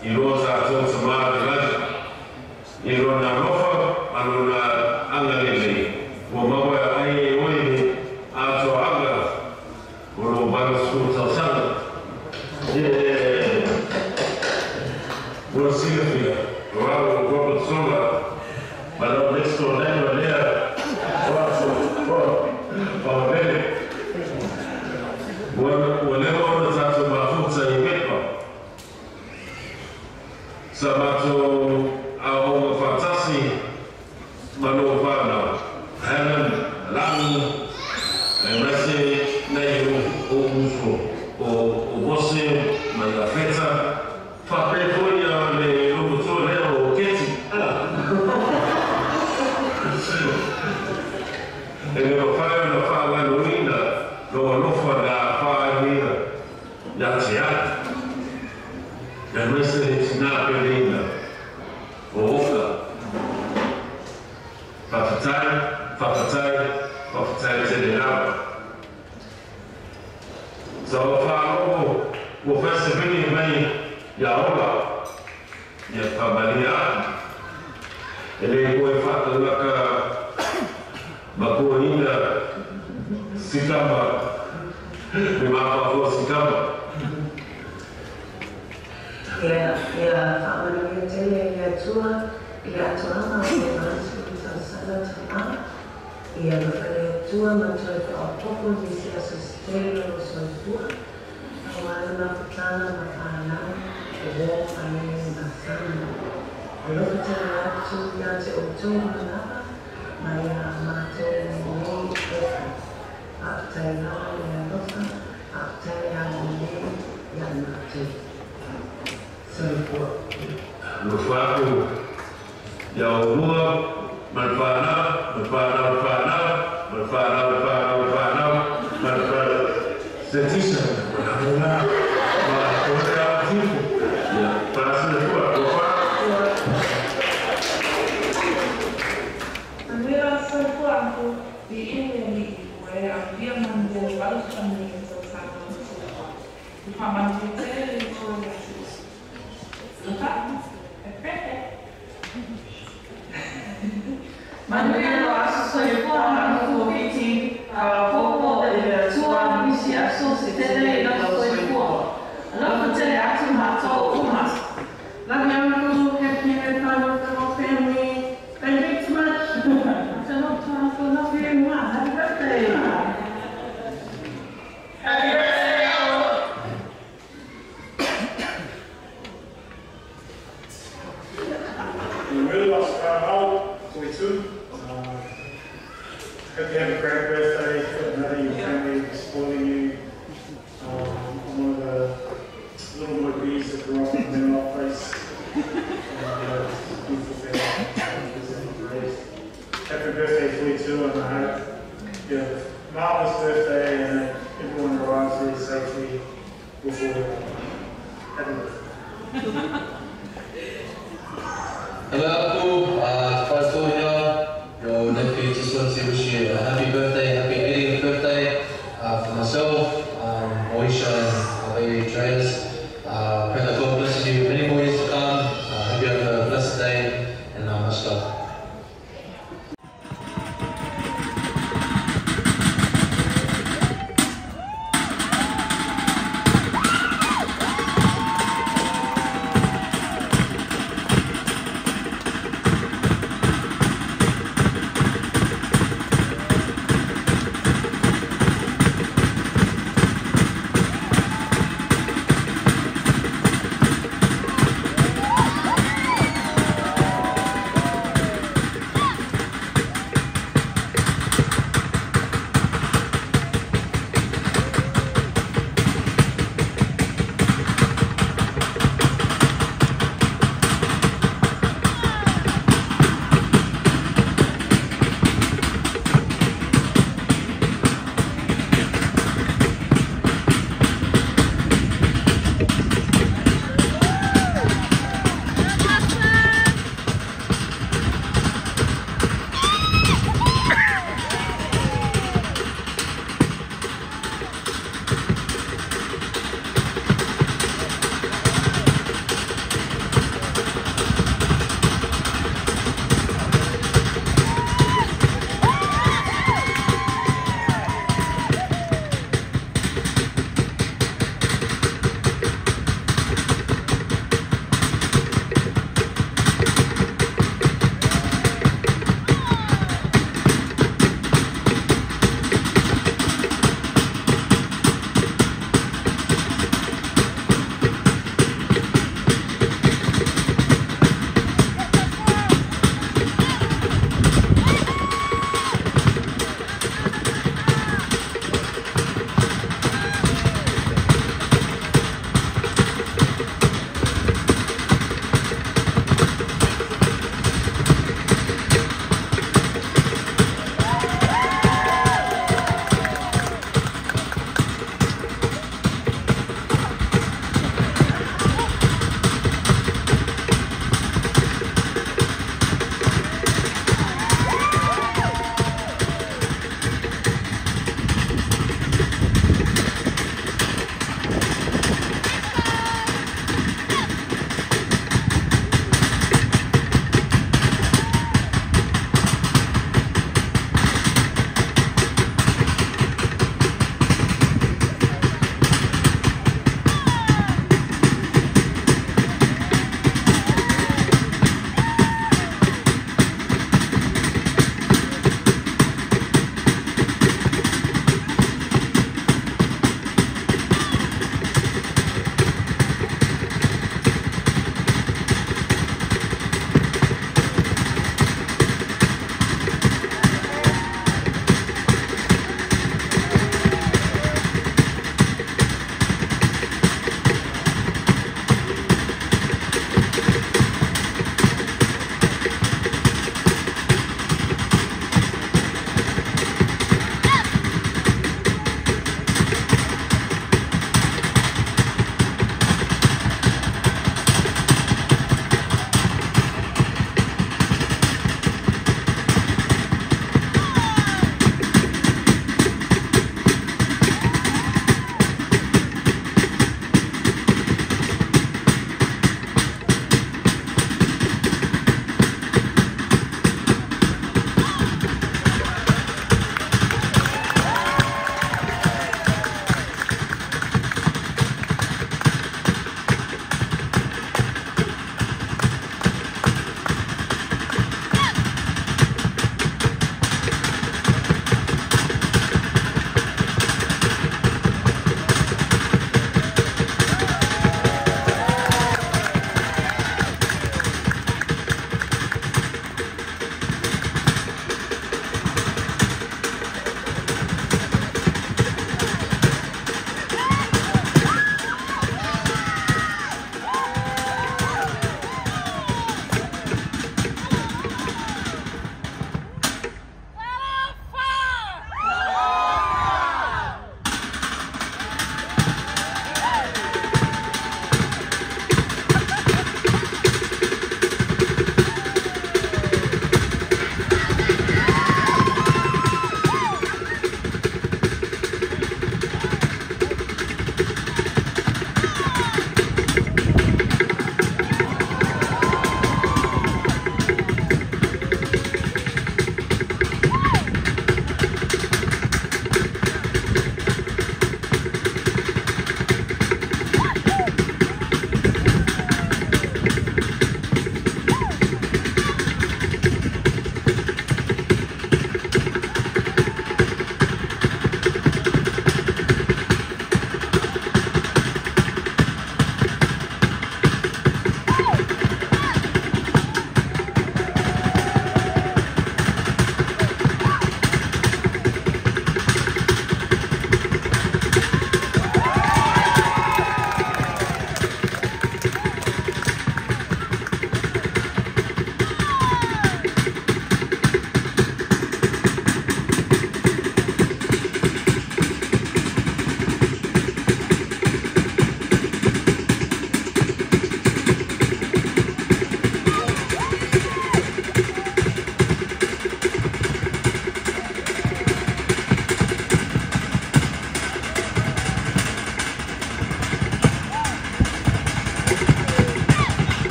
Irosa tu sama dengan Irona Rofa, Aluna Angalili, Womawa ai oi ato aga, Olo Bansu Salsana. Buon Silvia, Robo Robert Sola, Madame Nesto Neno Lea, Buon Bene. Buon Leo Tato Mafuta Ibepa. Sabato au fantasi manovana Helen Lang Mese Neyo Omuso o você mas a festa papel foi le locutor Leo Keti ele não fala no ainda não fala fala ainda já tinha dan mensen na Berlin Oka Fafatai General so faro o festival bem yaola ya familia ele foi fato lá bacoinda sikamba me mapa sikamba family tele tua ma SALÀ e a tua ma poco di sia sostegno lo tua ma na putana ma ana o ai na sana lo che la tu ya te o tu na ma ya ma te ni a te na ya no a te ya ni ya na te no fato ya umua manfana sentisha na kwa tipo ya passa kwa Andrea Santuanto di Italy where abbiamo mandato vari famiglie soltanto di fama di te e Manuel asso il cuore convinti a poco del tua misia società la sua cuore. Allora c'è altro mato una. La mia mamma che mi fa la family. Thank you so much. So not to love you. Happy birthday. Happy birthday. Hope you have a great birthday. I know your family is spoiling you. I'm one of the little boy bees that grew up in the middle place. Beautiful family. Happy birthday to you too, and I hope you have a marvellous birthday and that everyone arrives really safely before happy birthday. Hello, first of all, your nephew just wants to wish you a happy birthday, happy 80th birthday for myself, Moisha and Andreas. Pray that God blesses you many more years to come. Hope you have a blessed day and much love.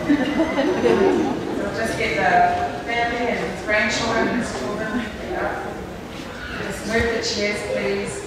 We'll just get the family and his grandchildren and his children here. Just move the chairs, please.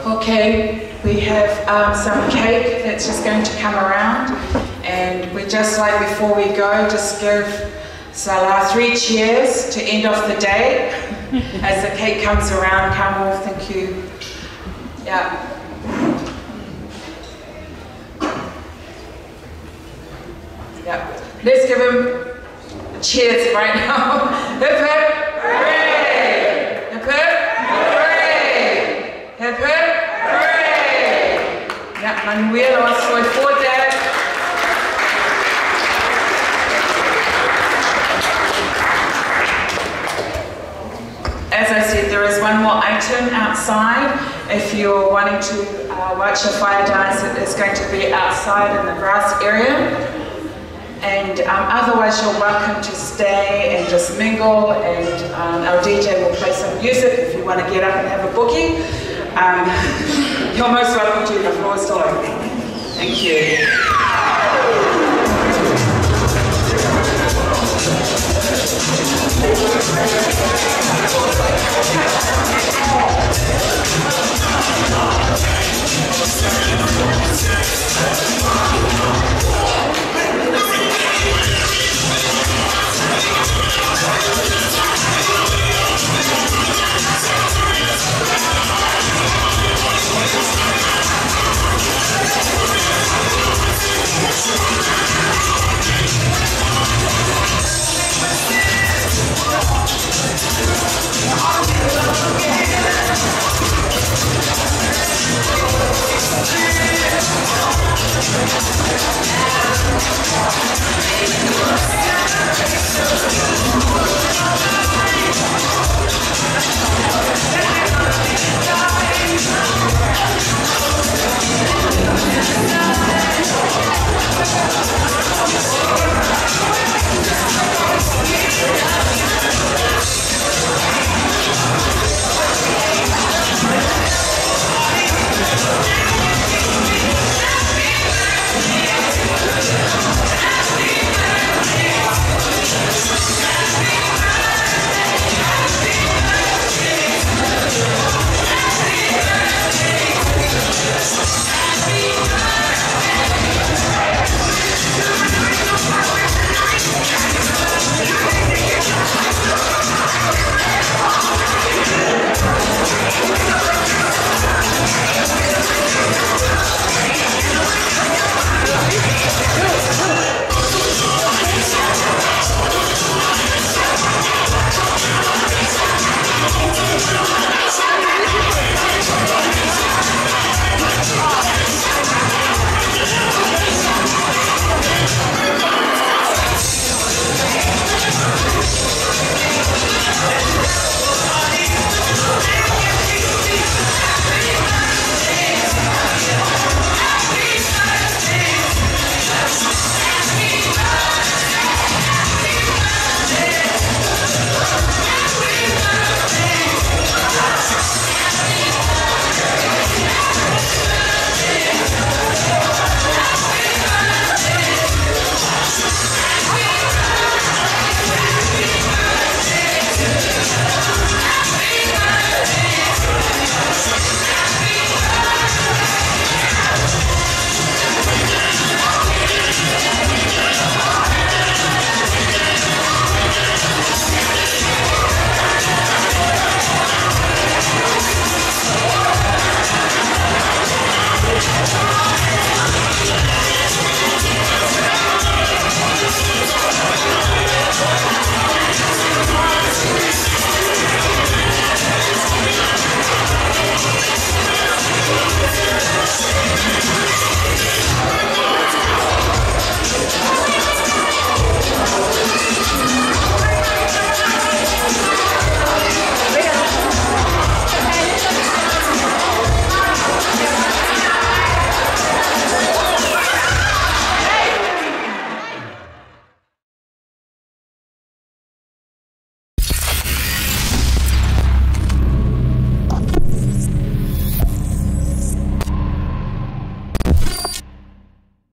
Ko Okay, we have some cake that's just going to come around, and we just like before we go, just give SALÀ 3 cheers to end off the day as the cake comes around. Carmel, thank you. Yeah. Yeah. Let's give him a cheers right now. Hip hip hooray! Hip hip hooray! Hip hip hooray! Yeah, Manuel also for that. As I said, there is one more item outside. If you're wanting to watch a fire dance, it is going to be outside in the grass area. And otherwise, you're welcome to stay and just mingle. And our DJ will play some music if you want to get up and have a boogie. You're most welcome to. The floor is still open. Thank you.